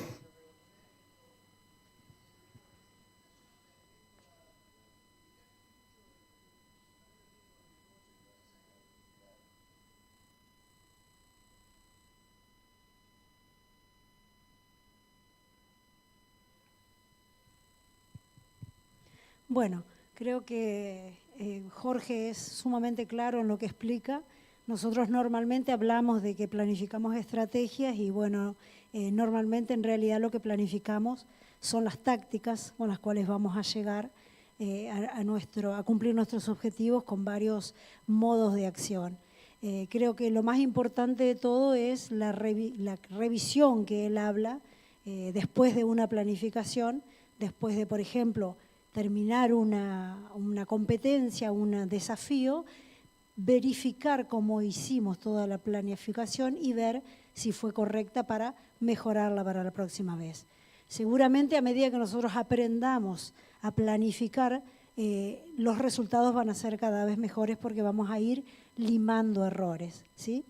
Bueno, creo que Jorge es sumamente claro en lo que explica. Nosotros normalmente hablamos de que planificamos estrategias y bueno, normalmente en realidad lo que planificamos son las tácticas con las cuales vamos a llegar a cumplir nuestros objetivos con varios modos de acción. Creo que lo más importante de todo es la revisión que él habla después de una planificación, después de, por ejemplo, terminar una competencia, un desafío, verificar cómo hicimos toda la planificación y ver si fue correcta para mejorarla para la próxima vez. Seguramente a medida que nosotros aprendamos a planificar, los resultados van a ser cada vez mejores porque vamos a ir limando errores, ¿sí?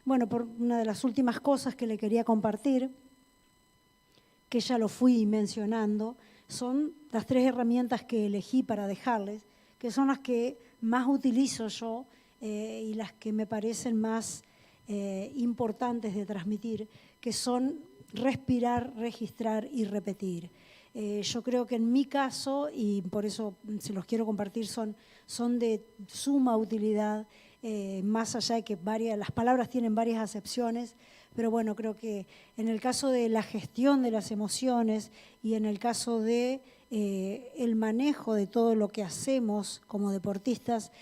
Bueno, por una de las últimas cosas que le quería compartir, que ya lo fui mencionando, son las 3 herramientas que elegí para dejarles, que son las que más utilizo yo y las que me parecen más importantes de transmitir, que son respirar, registrar y repetir. Yo creo que en mi caso, y por eso se los quiero compartir, son de suma utilidad, más allá de que las palabras tienen varias acepciones, pero bueno, creo que en el caso de la gestión de las emociones y en el caso de el manejo de todo lo que hacemos como deportistas,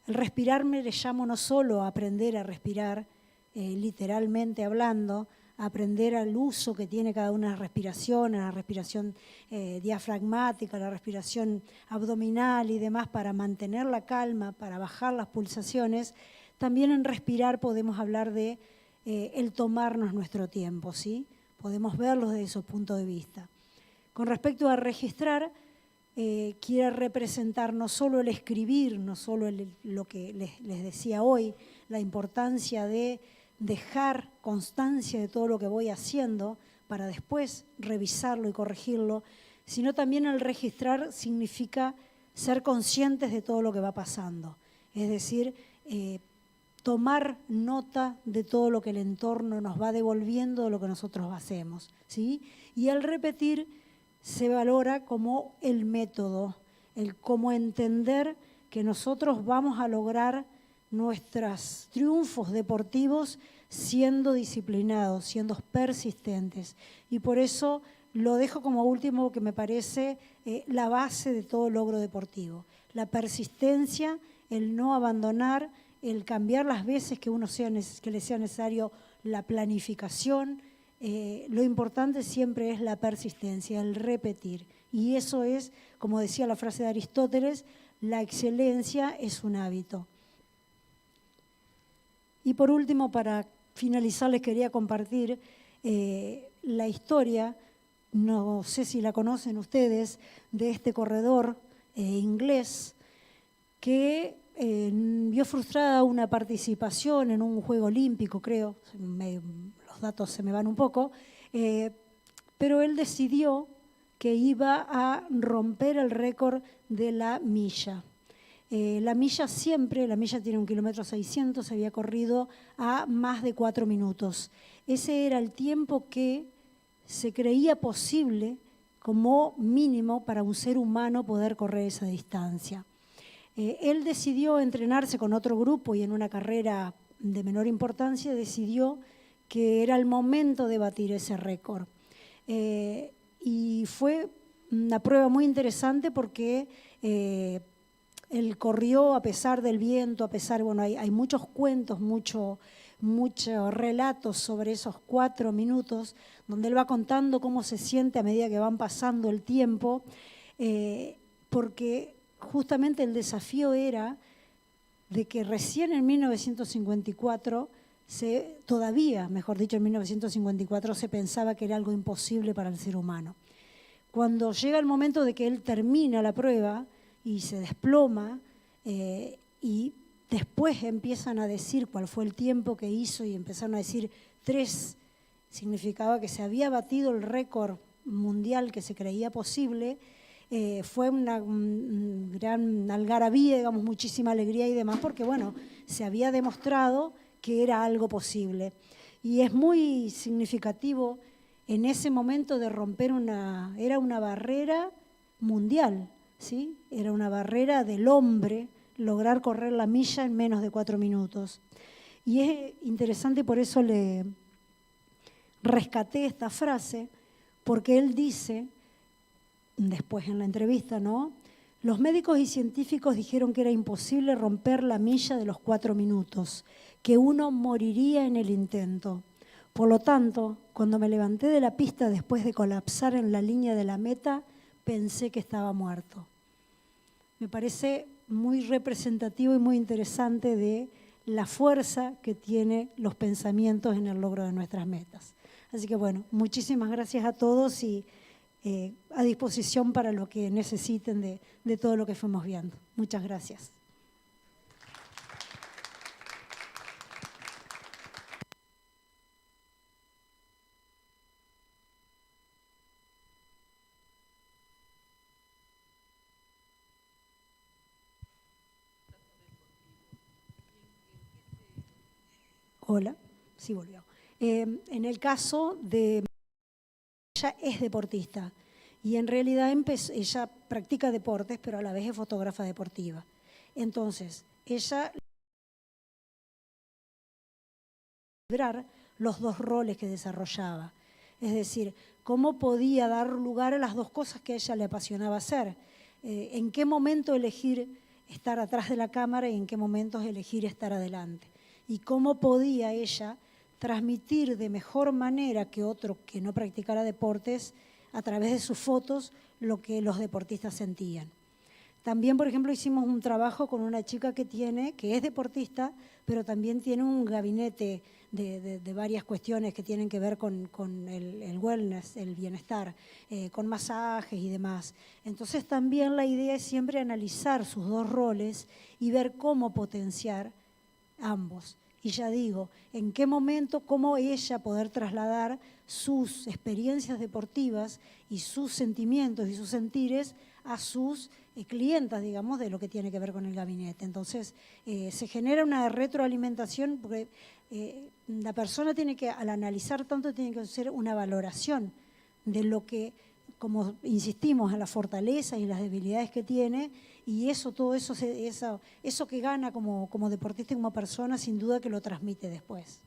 el respirar me le llamo no solo a aprender a respirar, literalmente hablando, aprender al uso que tiene cada una de las respiraciones, la respiración diafragmática, la respiración abdominal y demás para mantener la calma, para bajar las pulsaciones. También en respirar podemos hablar de el tomarnos nuestro tiempo, ¿sí? Podemos verlo desde esos puntos de vista. Con respecto a registrar, quiere representar no solo el escribir, no solo lo que les decía hoy, la importancia de dejar constancia de todo lo que voy haciendo para después revisarlo y corregirlo, sino también el registrar significa ser conscientes de todo lo que va pasando. Es decir, tomar nota de todo lo que el entorno nos va devolviendo de lo que nosotros hacemos, ¿sí? Y al repetir se valora como el método, el cómo entender que nosotros vamos a lograr nuestros triunfos deportivos siendo disciplinados, siendo persistentes. Y por eso lo dejo como último, que me parece la base de todo logro deportivo. La persistencia, el no abandonar, el cambiar las veces que le sea necesario, la planificación. Lo importante siempre es la persistencia, el repetir. Y eso es, como decía la frase de Aristóteles, la excelencia es un hábito. Y por último, para finalizar, les quería compartir la historia, no sé si la conocen ustedes, de este corredor inglés que vio frustrada una participación en un juego olímpico, creo, los datos se me van un poco, pero él decidió que iba a romper el récord de la milla. La milla tiene 1,6 kilómetros, se había corrido a más de 4 minutos. Ese era el tiempo que se creía posible como mínimo para un ser humano poder correr esa distancia. Él decidió entrenarse con otro grupo y en una carrera de menor importancia decidió que era el momento de batir ese récord. Y fue una prueba muy interesante porque él corrió a pesar del viento, hay muchos cuentos, muchos relatos sobre esos 4 minutos, donde él va contando cómo se siente a medida que van pasando el tiempo, porque justamente el desafío era de que recién en 1954, en 1954 se pensaba que era algo imposible para el ser humano. Cuando llega el momento de que él termina la prueba y se desploma y después empiezan a decir cuál fue el tiempo que hizo y empezaron a decir 3, significaba que se había batido el récord mundial que se creía posible. Fue una gran algarabía, digamos, muchísima alegría y demás, porque bueno, se había demostrado que era algo posible. Y es muy significativo en ese momento de romper era una barrera mundial, ¿sí? Era una barrera del hombre, lograr correr la milla en menos de 4 minutos. Y es interesante, por eso le rescaté esta frase, porque él dice, después en la entrevista, ¿no? Los médicos y científicos dijeron que era imposible romper la milla de los 4 minutos, que uno moriría en el intento. Por lo tanto, cuando me levanté de la pista después de colapsar en la línea de la meta, pensé que estaba muerto. Me parece muy representativo y muy interesante de la fuerza que tienen los pensamientos en el logro de nuestras metas. Así que bueno, muchísimas gracias a todos y a disposición para lo que necesiten de todo lo que fuimos viendo. Muchas gracias. Hola, sí volvió. En el caso de... Ella es deportista y en realidad ella practica deportes, pero a la vez es fotógrafa deportiva. Entonces, ella... equilibrar los dos roles que desarrollaba. Es decir, cómo podía dar lugar a las dos cosas que a ella le apasionaba hacer. En qué momento elegir estar atrás de la cámara y en qué momentos elegir estar adelante. Y cómo podía ella transmitir de mejor manera que otro que no practicara deportes, a través de sus fotos, lo que los deportistas sentían. También, por ejemplo, hicimos un trabajo con una chica que es deportista, pero también tiene un gabinete de varias cuestiones que tienen que ver con el wellness, el bienestar, con masajes y demás. Entonces también la idea es siempre analizar sus dos roles y ver cómo potenciar ambos. Y ya digo, en qué momento, cómo ella poder trasladar sus experiencias deportivas y sus sentimientos y sus sentires a sus clientas, digamos, de lo que tiene que ver con el gabinete. Entonces, se genera una retroalimentación porque la persona tiene que, al analizar tanto, tiene que hacer una valoración de lo que, como insistimos, en las fortalezas y las debilidades que tiene, y eso, todo eso que gana como deportista y como persona, sin duda que lo transmite después.